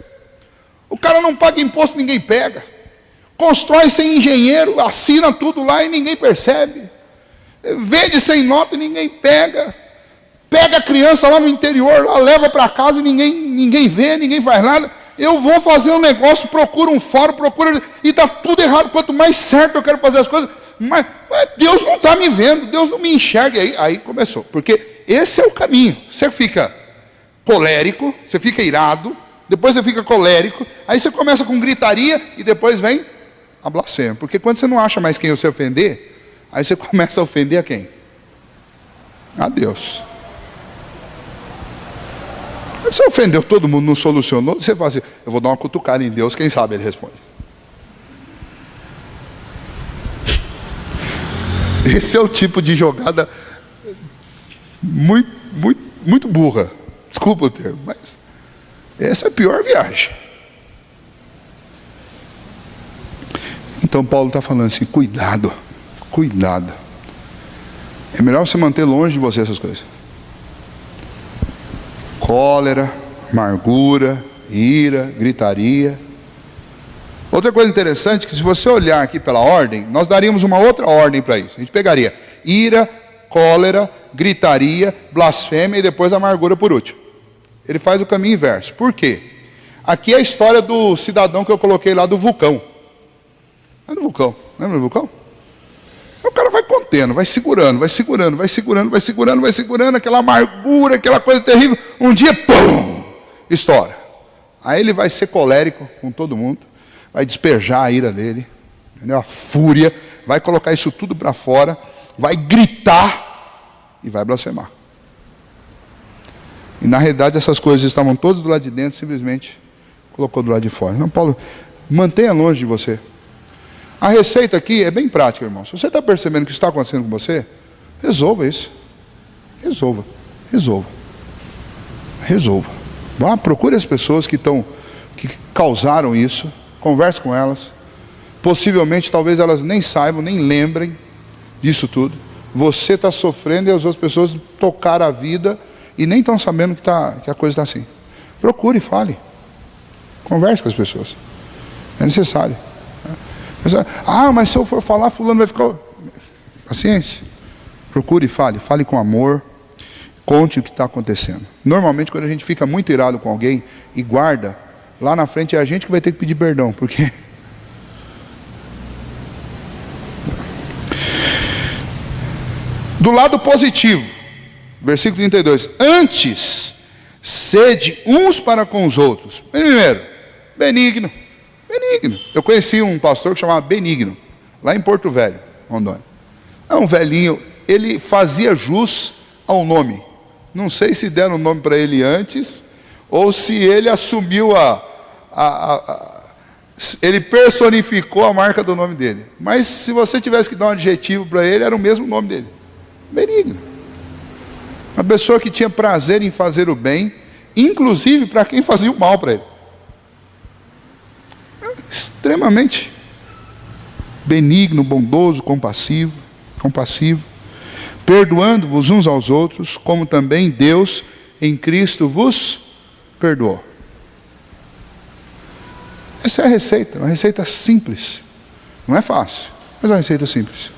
O cara não paga imposto, ninguém pega. Constrói sem engenheiro, assina tudo lá e ninguém percebe. Vende sem nota e ninguém pega. Pega a criança lá no interior, lá, leva para casa e ninguém vê, ninguém faz nada. Eu vou fazer um negócio, procuro um fórum, e está tudo errado. Quanto mais certo eu quero fazer as coisas, mas Deus não está me vendo, Deus não me enxerga. Aí começou, porque esse é o caminho. Você fica colérico, você fica irado, depois você fica colérico, aí você começa com gritaria e depois vem a blasfêmia. Porque quando você não acha mais quem você ofender, aí você começa a ofender a quem? A Deus. Você ofendeu todo mundo, não solucionou, você fala assim, eu vou dar uma cutucada em Deus, quem sabe ele responde. Esse é o tipo de jogada muito burra. Desculpa o termo, mas essa é a pior viagem. Então Paulo está falando assim, cuidado. Cuidado. É melhor você manter longe de você essas coisas. Cólera, amargura, ira, gritaria. Outra coisa interessante, que se você olhar aqui pela ordem, nós daríamos uma outra ordem para isso. A gente pegaria ira, cólera, gritaria, blasfêmia e depois a amargura por último. Ele faz o caminho inverso. Por quê? Aqui é a história do cidadão que eu coloquei lá do vulcão. É do vulcão. Lembra do vulcão? O cara vai contendo, vai segurando, aquela amargura, aquela coisa terrível. Um dia, pum, estoura. Aí ele vai ser colérico com todo mundo, vai despejar a ira dele, entendeu? A fúria, vai colocar isso tudo para fora, vai gritar e vai blasfemar. E na realidade essas coisas estavam todas do lado de dentro, simplesmente colocou do lado de fora. Então Paulo, mantenha longe de você. A receita aqui é bem prática, irmão. Se você está percebendo que isso está acontecendo com você, resolva isso. Resolva. Vá, procure as pessoas que causaram isso, converse com elas. Possivelmente, talvez elas nem saibam, nem lembrem disso tudo. Você está sofrendo e as outras pessoas tocaram a vida e nem estão sabendo que a coisa está assim. Procure e fale. Converse com as pessoas. É necessário. Mas se eu for falar, fulano vai ficar... Paciência. Procure e fale. Fale com amor. Conte o que está acontecendo. Normalmente, quando a gente fica muito irado com alguém e guarda, lá na frente é a gente que vai ter que pedir perdão. Porque... Do lado positivo, versículo 32. Antes, sede uns para com os outros. Primeiro, benigno. Eu conheci um pastor que chamava Benigno, lá em Porto Velho, Rondônia. É um velhinho, ele fazia jus ao nome. Não sei se deram o nome para ele antes, ou se ele assumiu ele personificou a marca do nome dele. Mas se você tivesse que dar um adjetivo para ele, era o mesmo nome dele. Benigno. Uma pessoa que tinha prazer em fazer o bem, inclusive para quem fazia o mal para ele. Extremamente benigno, bondoso, compassivo, perdoando-vos uns aos outros, como também Deus em Cristo vos perdoou. Essa é a receita, uma receita simples. Não é fácil, mas é uma receita simples.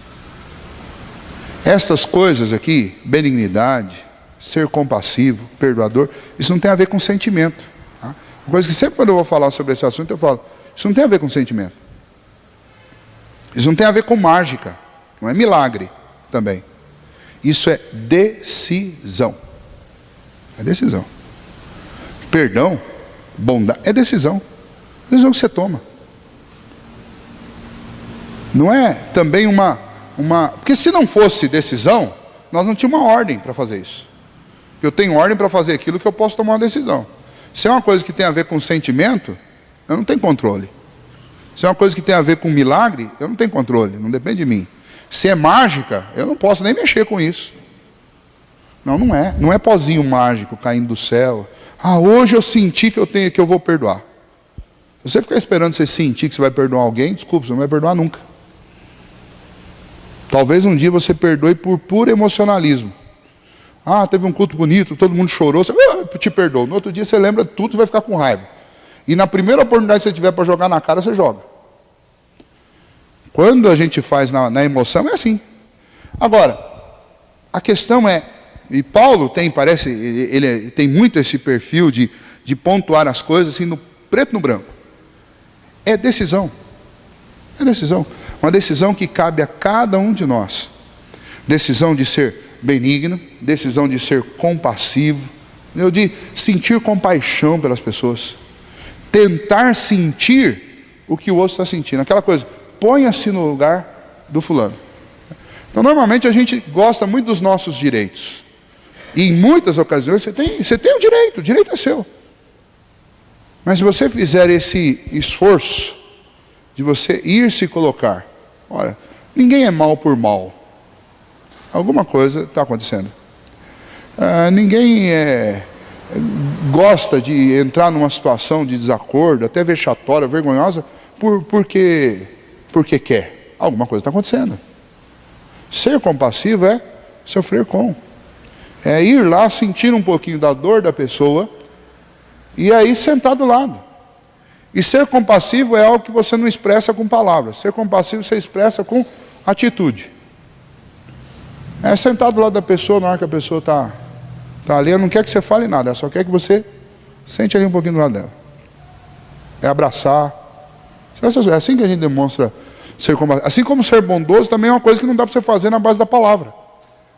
Estas coisas aqui, benignidade, ser compassivo, perdoador, isso não tem a ver com sentimento. Tá? Uma coisa que sempre quando eu vou falar sobre esse assunto, eu falo, isso não tem a ver com sentimento. Isso não tem a ver com mágica. Não é milagre também. Isso é decisão. É decisão. Perdão, bondade, é decisão. É decisão que você toma. Não é também uma... Porque se não fosse decisão, nós não tínhamos uma ordem para fazer isso. Eu tenho ordem para fazer aquilo que eu posso tomar uma decisão. Se é uma coisa que tem a ver com sentimento, eu não tenho controle. Se é uma coisa que tem a ver com milagre, eu não tenho controle, não depende de mim. Se é mágica, eu não posso nem mexer com isso. Não é. Não é pozinho mágico caindo do céu. Hoje eu senti que eu vou perdoar. Se você ficar esperando você sentir que você vai perdoar alguém, desculpa, você não vai perdoar nunca. Talvez um dia você perdoe por puro emocionalismo. Teve um culto bonito, todo mundo chorou, você te perdoa. No outro dia você lembra de tudo e vai ficar com raiva. E na primeira oportunidade que você tiver para jogar na cara, você joga. Quando a gente faz na emoção, é assim. Agora, a questão é, e Paulo ele tem muito esse perfil de pontuar as coisas assim, no preto e no branco. É decisão. É decisão. Uma decisão que cabe a cada um de nós. Decisão de ser benigno, decisão de ser compassivo, de sentir compaixão pelas pessoas. Tentar sentir o que o outro está sentindo. Aquela coisa, ponha-se no lugar do fulano. Então, normalmente, a gente gosta muito dos nossos direitos. E em muitas ocasiões, você tem o direito é seu. Mas se você fizer esse esforço de você ir se colocar, olha, ninguém é mal por mal. Alguma coisa está acontecendo. Ninguém gosta de entrar numa situação de desacordo, até vexatória, vergonhosa, porque quer. Alguma coisa está acontecendo. Ser compassivo é sofrer com. É ir lá, sentir um pouquinho da dor da pessoa, e aí sentar do lado. E ser compassivo é algo que você não expressa com palavras. Ser compassivo você expressa com atitude. É sentar do lado da pessoa na hora que a pessoa está ali. Ela não quer que você fale nada, ela só quer que você sente ali um pouquinho do lado dela. É abraçar. É assim que a gente demonstra ser compassivo. Assim como ser bondoso também é uma coisa que não dá para você fazer na base da palavra.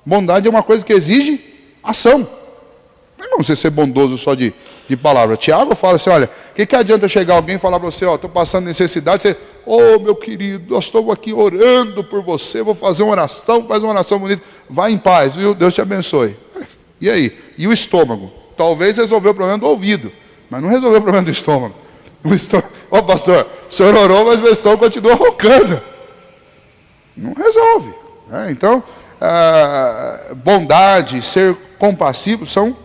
Bondade é uma coisa que exige ação. Não é como você ser bondoso só de de palavra. Tiago fala assim, olha, o que adianta chegar alguém e falar para você, estou passando necessidade, você, meu querido, nós estamos aqui orando por você, vou fazer uma oração, faz uma oração bonita, vai em paz, viu? Deus te abençoe. E aí? E o estômago? Talvez resolveu o problema do ouvido, mas não resolveu o problema do estômago. Pastor, o senhor orou, mas meu estômago continua rocando. Não resolve. Então, bondade, ser compassivo são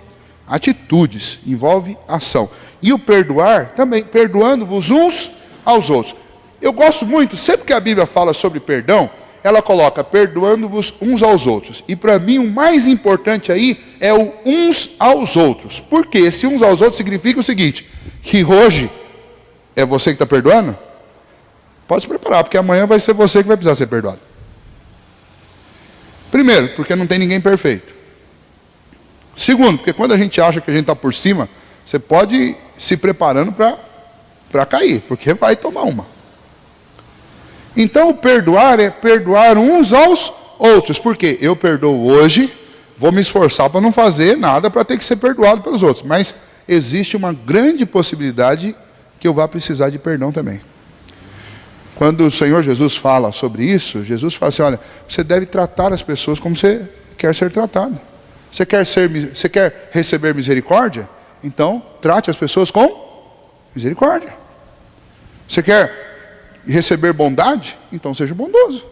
atitudes, envolve ação. E o perdoar também, perdoando-vos uns aos outros. Eu gosto muito, sempre que a Bíblia fala sobre perdão, ela coloca perdoando-vos uns aos outros. E para mim o mais importante aí é o uns aos outros. Porque esse uns aos outros significa o seguinte, que hoje é você que está perdoando? Pode se preparar, porque amanhã vai ser você que vai precisar ser perdoado. Primeiro, porque não tem ninguém perfeito. Segundo, porque quando a gente acha que a gente está por cima, você pode ir se preparando para cair, porque vai tomar uma. Então, perdoar é perdoar uns aos outros. Porque eu perdoo hoje, vou me esforçar para não fazer nada para ter que ser perdoado pelos outros. Mas existe uma grande possibilidade que eu vá precisar de perdão também. Quando o Senhor Jesus fala sobre isso, Jesus fala assim, olha, você deve tratar as pessoas como você quer ser tratado. Você quer receber misericórdia? Então, trate as pessoas com misericórdia. Você quer receber bondade? Então, seja bondoso.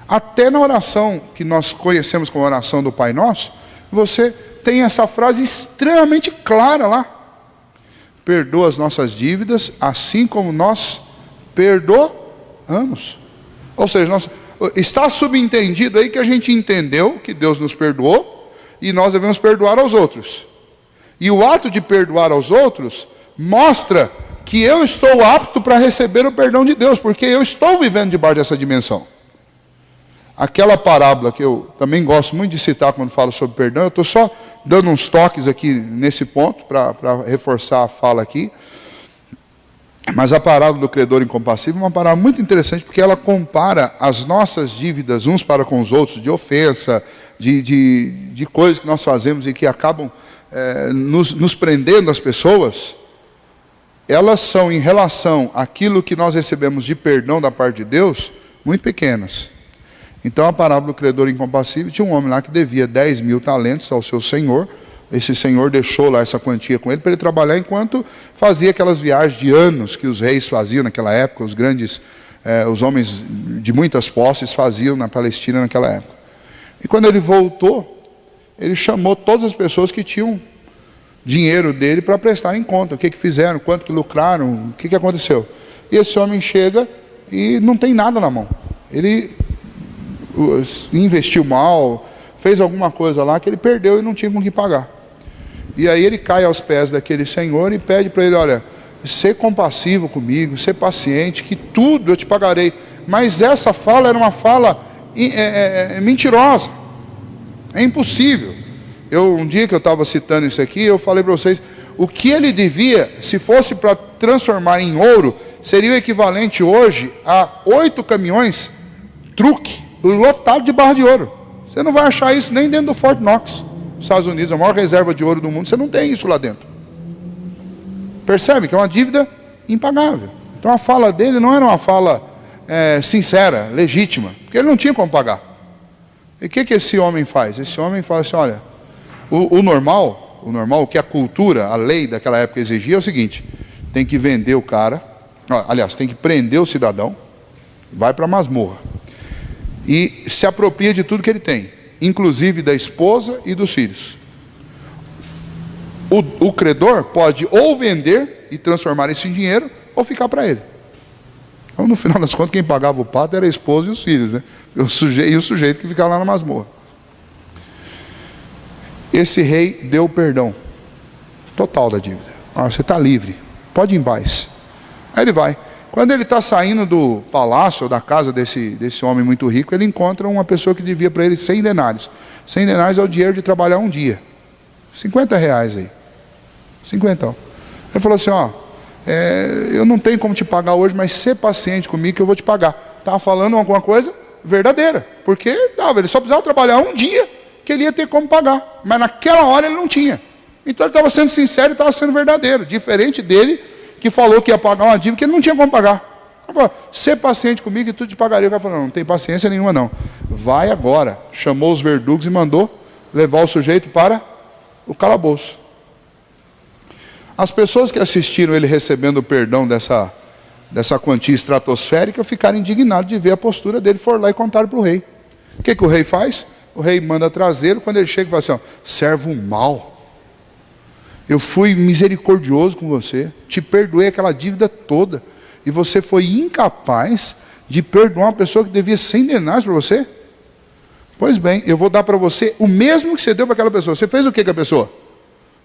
Até na oração que nós conhecemos como oração do Pai Nosso, você tem essa frase extremamente clara lá. Perdoa as nossas dívidas, assim como nós perdoamos. Ou seja, está subentendido aí que a gente entendeu que Deus nos perdoou e nós devemos perdoar aos outros. E o ato de perdoar aos outros mostra que eu estou apto para receber o perdão de Deus, porque eu estou vivendo debaixo dessa dimensão. Aquela parábola que eu também gosto muito de citar quando falo sobre perdão, eu estou só dando uns toques aqui nesse ponto para reforçar a fala aqui. Mas a parábola do credor incompassível é uma parábola muito interessante, porque ela compara as nossas dívidas uns para com os outros, de ofensa, de coisas que nós fazemos e que acabam nos prendendo as pessoas. Elas são, em relação àquilo que nós recebemos de perdão da parte de Deus, muito pequenas. Então a parábola do credor incompassível tinha um homem lá que devia 10.000 talentos ao seu senhor. Esse senhor deixou lá essa quantia com ele para ele trabalhar enquanto fazia aquelas viagens de anos que os reis faziam naquela época, os grandes, os homens de muitas posses faziam na Palestina naquela época. E quando ele voltou, ele chamou todas as pessoas que tinham dinheiro dele para prestarem conta, o que fizeram, quanto que lucraram, o que aconteceu. E esse homem chega e não tem nada na mão. Ele investiu mal, fez alguma coisa lá que ele perdeu e não tinha com que pagar. E aí ele cai aos pés daquele senhor e pede para ele, olha, ser compassivo comigo, ser paciente, que tudo eu te pagarei. Mas essa fala era uma fala mentirosa. É impossível. Um dia que eu estava citando isso aqui, eu falei para vocês, o que ele devia, se fosse para transformar em ouro, seria o equivalente hoje a 8 caminhões, truque, lotado de barra de ouro. Você não vai achar isso nem dentro do Fort Knox, nos Estados Unidos, a maior reserva de ouro do mundo. Você não tem isso lá dentro. Percebe que é uma dívida impagável. Então a fala dele não era uma fala sincera, legítima, porque ele não tinha como pagar. E o que esse homem faz? Esse homem fala assim, olha, o normal, o que a cultura, a lei daquela época exigia é o seguinte, tem que vender o cara, aliás, tem que prender o cidadão, vai para a masmorra. E se apropria de tudo que ele tem, inclusive da esposa e dos filhos. O credor pode ou vender e transformar isso em dinheiro, ou ficar para ele. Então, no final das contas, quem pagava o pato era a esposa e os filhos, né? E o sujeito que ficava lá na masmorra. Esse rei deu o perdão total da dívida. Você está livre, pode ir em paz. Aí ele vai. Quando ele está saindo do palácio, ou da casa desse homem muito rico, ele encontra uma pessoa que devia para ele 100 denários. 100 denários é o dinheiro de trabalhar um dia. 50 reais aí. 50. Ele falou assim, eu não tenho como te pagar hoje, mas ser paciente comigo que eu vou te pagar. Estava falando alguma coisa verdadeira. Porque ele só precisava trabalhar um dia que ele ia ter como pagar. Mas naquela hora ele não tinha. Então ele estava sendo sincero e estava sendo verdadeiro, diferente dele que falou que ia pagar uma dívida que ele não tinha como pagar. Ele falou, ser paciente comigo e tudo te pagaria. O cara falou, não tem paciência nenhuma não. Vai agora. Chamou os verdugos e mandou levar o sujeito para o calabouço. As pessoas que assistiram ele recebendo o perdão dessa quantia estratosférica ficaram indignados de ver a postura dele, foram lá e contaram para o rei. O que o rei faz? O rei manda trazê-lo, quando ele chega e fala assim, ó, servo mau, eu fui misericordioso com você, te perdoei aquela dívida toda, e você foi incapaz de perdoar uma pessoa que devia 100 denários para você? Pois bem, eu vou dar para você o mesmo que você deu para aquela pessoa. Você fez o que com a pessoa?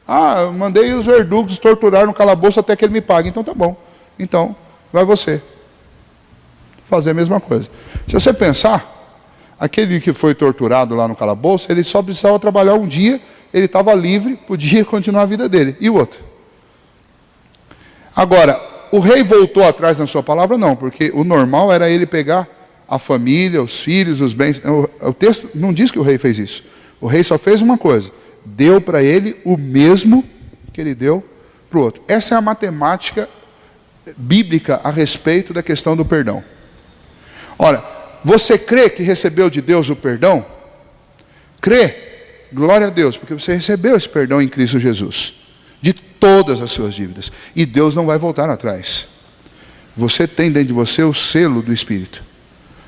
Ah, eu mandei os verdugos torturar no calabouço até que ele me pague. Então tá bom, então vai você fazer a mesma coisa. Se você pensar, aquele que foi torturado lá no calabouço, ele só precisava trabalhar um dia, ele estava livre, podia continuar a vida dele. E o outro? Agora, o rei voltou atrás na sua palavra? Não, porque o normal era ele pegar a família, os filhos, os bens. O texto não diz que o rei fez isso. O rei só fez uma coisa, deu para ele o mesmo que ele deu para o outro. Essa é a matemática bíblica a respeito da questão do perdão. Ora, você crê que recebeu de Deus o perdão? Crê? Glória a Deus, porque você recebeu esse perdão em Cristo Jesus, de todas as suas dívidas, e Deus não vai voltar atrás. Você tem dentro de você o selo do Espírito,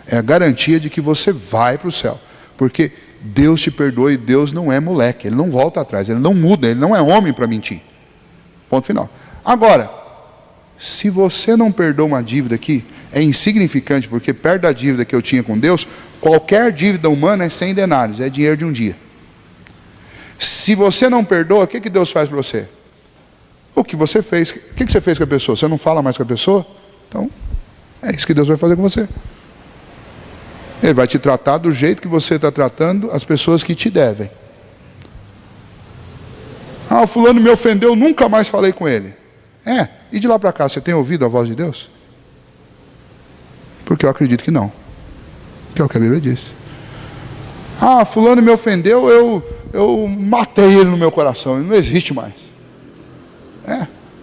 é a garantia de que você vai para o céu, porque Deus te perdoa e Deus não é moleque, Ele não volta atrás, Ele não muda, Ele não é homem para mentir. Ponto final. Agora, se você não perdoa uma dívida aqui, é insignificante, porque perto da dívida que eu tinha com Deus, qualquer dívida humana é 100 denários, é dinheiro de um dia. Se você não perdoa, o que Deus faz para você? O que você fez? O que você fez com a pessoa? Você não fala mais com a pessoa? Então, é isso que Deus vai fazer com você. Ele vai te tratar do jeito que você está tratando as pessoas que te devem. Ah, o fulano me ofendeu, nunca mais falei com ele. E de lá para cá, você tem ouvido a voz de Deus? Porque eu acredito que não. Que é o que a Bíblia diz. Ah, fulano me ofendeu, eu matei ele no meu coração, ele não existe mais.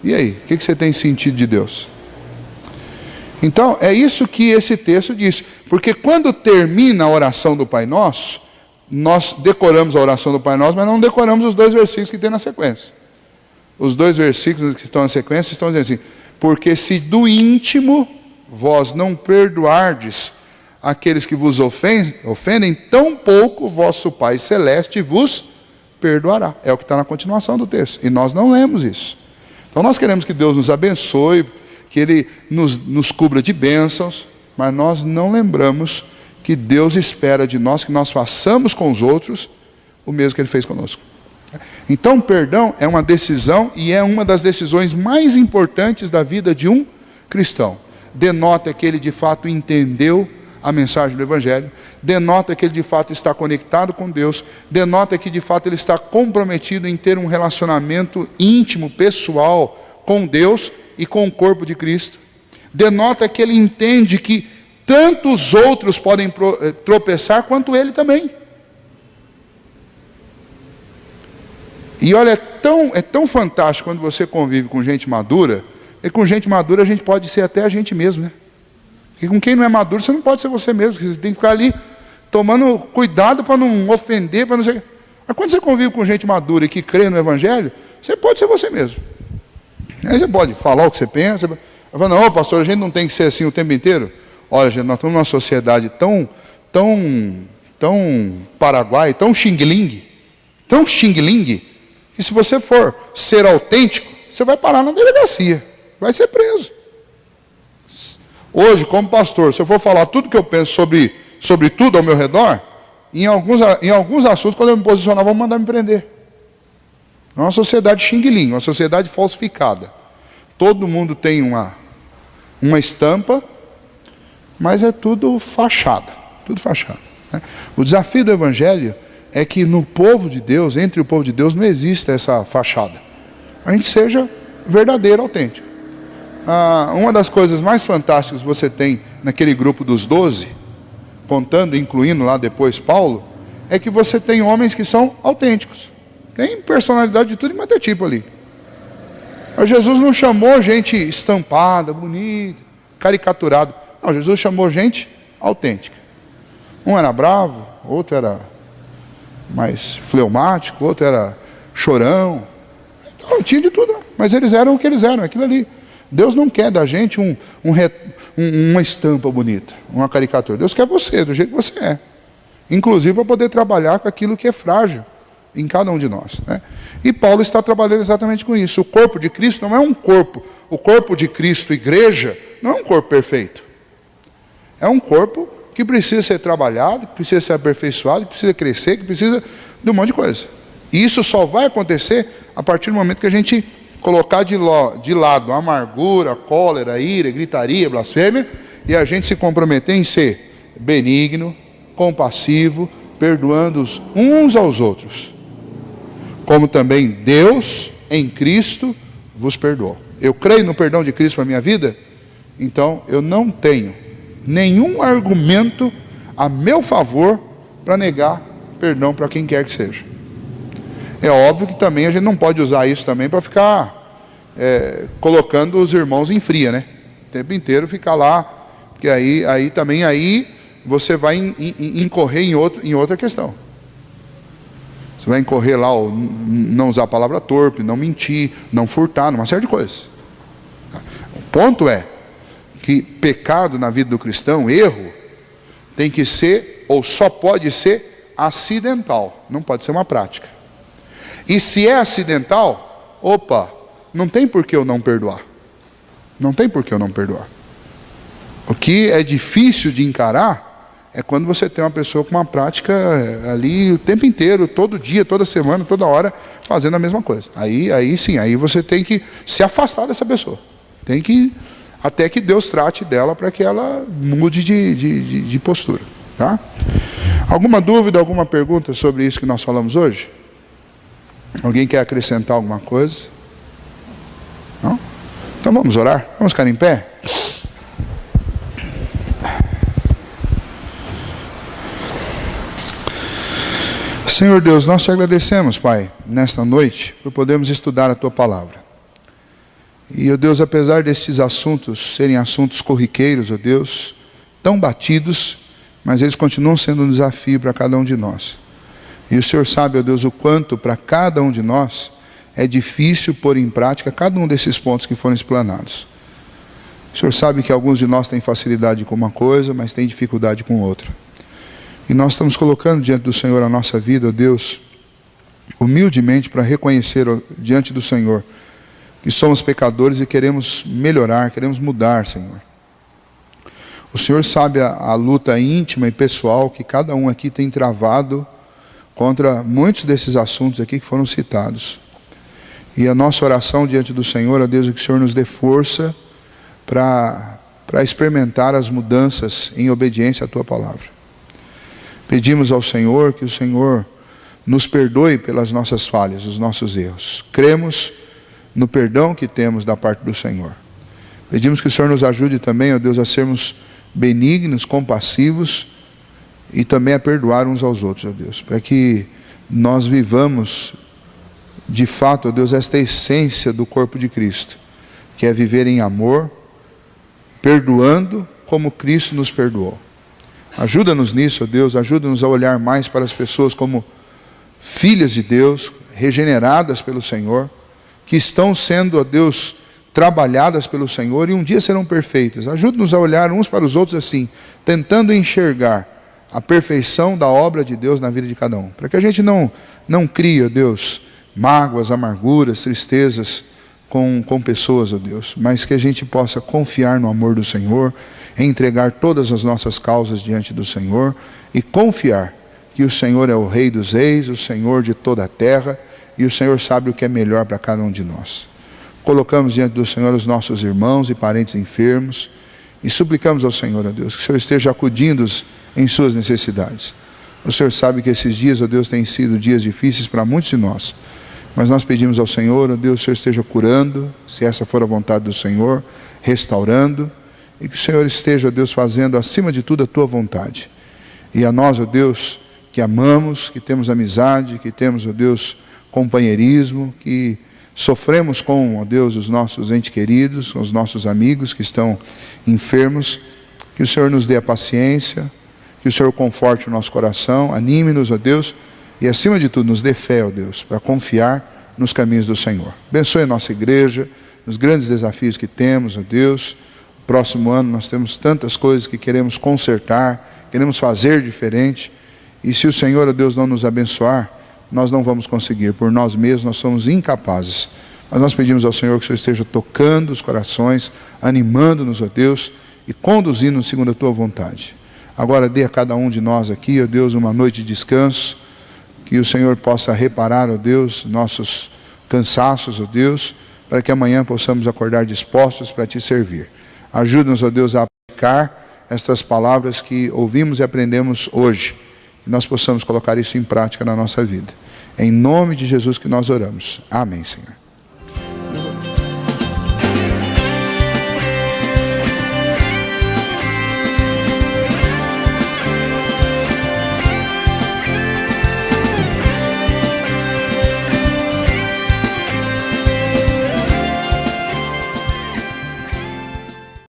E aí? O que você tem sentido de Deus? Então, é isso que esse texto diz. Porque quando termina a oração do Pai Nosso, nós decoramos a oração do Pai Nosso, mas não decoramos os 2 versículos que tem na sequência. Os 2 versículos que estão na sequência estão dizendo assim, porque se do íntimo vós não perdoardes aqueles que vos ofendem, tão pouco vosso Pai Celeste vos perdoará. É o que está na continuação do texto. E nós não lemos isso. Então nós queremos que Deus nos abençoe, que Ele nos cubra de bênçãos, mas nós não lembramos que Deus espera de nós que nós façamos com os outros o mesmo que Ele fez conosco. Então perdão é uma decisão e é uma das decisões mais importantes da vida de um cristão. Denota que ele de fato entendeu a mensagem do Evangelho, denota que ele de fato está conectado com Deus, denota que de fato ele está comprometido em ter um relacionamento íntimo, pessoal com Deus e com o corpo de Cristo, denota que ele entende que tanto os outros podem tropeçar quanto ele também. E olha, é tão fantástico quando você convive com gente madura, e com gente madura a gente pode ser até a gente mesmo, né? Porque com quem não é maduro, você não pode ser você mesmo. Você tem que ficar ali tomando cuidado para não ofender, para não ser... Mas quando você convive com gente madura e que crê no Evangelho, você pode ser você mesmo. Aí você pode falar o que você pensa. Eu falo, não, pastor, a gente não tem que ser assim o tempo inteiro. Olha, gente, nós estamos numa sociedade tão paraguai, tão xing-ling, que se você for ser autêntico, você vai parar na delegacia, vai ser preso. Hoje, como pastor, se eu for falar tudo que eu penso sobre tudo ao meu redor, em alguns assuntos, quando eu me posicionar, vão mandar me prender. É uma sociedade xing-ling, uma sociedade falsificada. Todo mundo tem uma estampa, mas é tudo fachada, né? O desafio do Evangelho é que no povo de Deus, entre o povo de Deus, não existe essa fachada. A gente seja verdadeiro, autêntico. Uma das coisas mais fantásticas que você tem naquele grupo dos 12, contando, incluindo lá depois Paulo, é que você tem homens que são autênticos. Tem personalidade de tudo e mais tipo ali. Mas Jesus não chamou gente estampada, bonita, caricaturado. Não, Jesus chamou gente autêntica. Um era bravo, outro era mais fleumático, outro era chorão. Então, tinha de tudo. Mas eles eram o que eles eram, aquilo ali. Deus não quer da gente uma estampa bonita, uma caricatura. Deus quer você, do jeito que você é. Inclusive para poder trabalhar com aquilo que é frágil em cada um de nós, né? E Paulo está trabalhando exatamente com isso. O corpo de Cristo não é um corpo. O corpo de Cristo, igreja, não é um corpo perfeito. É um corpo que precisa ser trabalhado, que precisa ser aperfeiçoado, que precisa crescer, que precisa de um monte de coisa. E isso só vai acontecer a partir do momento que a gente colocar de lado a amargura, a cólera, a ira, a gritaria, a blasfêmia, e a gente se comprometer em ser benigno, compassivo, perdoando uns aos outros, como também Deus em Cristo vos perdoou. Eu creio no perdão de Cristo para a minha vida, então eu não tenho nenhum argumento a meu favor para negar perdão para quem quer que seja. É óbvio que também a gente não pode usar isso também para ficar colocando os irmãos em fria, né? O tempo inteiro ficar lá, porque aí também você vai incorrer em outra questão. Você vai incorrer lá, não usar a palavra torpe, não mentir, não furtar, uma série de coisas. O ponto é que pecado na vida do cristão, erro, tem que ser, ou só pode ser acidental, não pode ser uma prática. E se é acidental, não tem por que eu não perdoar. Não tem por que eu não perdoar. O que é difícil de encarar é quando você tem uma pessoa com uma prática ali o tempo inteiro, todo dia, toda semana, toda hora, fazendo a mesma coisa. Aí sim, aí você tem que se afastar dessa pessoa. Tem que, até que Deus trate dela para que ela mude de postura. Tá? Alguma dúvida, alguma pergunta sobre isso que nós falamos hoje? Alguém quer acrescentar alguma coisa? Não? Então vamos orar? Vamos ficar em pé? Senhor Deus, nós te agradecemos, Pai, nesta noite, por podermos estudar a Tua Palavra. E, ó Deus, apesar destes assuntos serem assuntos corriqueiros, ó Deus, tão batidos, mas eles continuam sendo um desafio para cada um de nós. E o Senhor sabe, ó Deus, o quanto para cada um de nós é difícil pôr em prática cada um desses pontos que foram explanados. O Senhor sabe que alguns de nós têm facilidade com uma coisa, mas têm dificuldade com outra. E nós estamos colocando diante do Senhor a nossa vida, ó Deus, humildemente para reconhecer diante do Senhor que somos pecadores e queremos melhorar, queremos mudar, Senhor. O Senhor sabe a luta íntima e pessoal que cada um aqui tem travado contra muitos desses assuntos aqui que foram citados. E a nossa oração diante do Senhor, ó Deus, é que o Senhor nos dê força para experimentar as mudanças em obediência à Tua Palavra. Pedimos ao Senhor que o Senhor nos perdoe pelas nossas falhas, os nossos erros. Cremos no perdão que temos da parte do Senhor. Pedimos que o Senhor nos ajude também, ó Deus, a sermos benignos, compassivos e também a perdoar uns aos outros, ó Deus, para que nós vivamos de fato, ó Deus, esta essência do corpo de Cristo, que é viver em amor, perdoando como Cristo nos perdoou. Ajuda-nos nisso, ó Deus, ajuda-nos a olhar mais para as pessoas como filhas de Deus, regeneradas pelo Senhor, que estão sendo, ó Deus, trabalhadas pelo Senhor e um dia serão perfeitas. Ajuda-nos a olhar uns para os outros assim, tentando enxergar a perfeição da obra de Deus na vida de cada um. Para que a gente não crie, ó Deus, mágoas, amarguras, tristezas com pessoas, ó Deus, mas que a gente possa confiar no amor do Senhor, entregar todas as nossas causas diante do Senhor e confiar que o Senhor é o Rei dos Reis, o Senhor de toda a terra, e o Senhor sabe o que é melhor para cada um de nós. Colocamos diante do Senhor os nossos irmãos e parentes enfermos e suplicamos ao Senhor, ó Deus, que o Senhor esteja acudindo-os em suas necessidades. O Senhor sabe que esses dias, ó Deus, têm sido dias difíceis para muitos de nós, mas nós pedimos ao Senhor, ó Deus, que o Senhor esteja curando, se essa for a vontade do Senhor, restaurando, e que o Senhor esteja, ó Deus, fazendo acima de tudo a Tua vontade. E a nós, ó Deus, que amamos, que temos amizade, que temos, ó Deus, companheirismo, que sofremos com, ó Deus, os nossos entes queridos, os nossos amigos que estão enfermos. Que o Senhor nos dê a paciência, que o Senhor conforte o nosso coração, anime-nos, ó Deus, e acima de tudo nos dê fé, ó Deus, para confiar nos caminhos do Senhor. Abençoe a nossa igreja, nos grandes desafios que temos, ó Deus. Próximo ano nós temos tantas coisas que queremos consertar, queremos fazer diferente, e se o Senhor, ó Deus, não nos abençoar, nós não vamos conseguir, por nós mesmos nós somos incapazes. Mas nós pedimos ao Senhor que o Senhor esteja tocando os corações, animando-nos, ó Deus, e conduzindo-nos segundo a Tua vontade. Agora dê a cada um de nós aqui, ó Deus, uma noite de descanso, que o Senhor possa reparar, ó Deus, nossos cansaços, ó Deus, para que amanhã possamos acordar dispostos para Te servir. Ajuda-nos, ó Deus, a aplicar estas palavras que ouvimos e aprendemos hoje, e nós possamos colocar isso em prática na nossa vida. É em nome de Jesus que nós oramos. Amém, Senhor.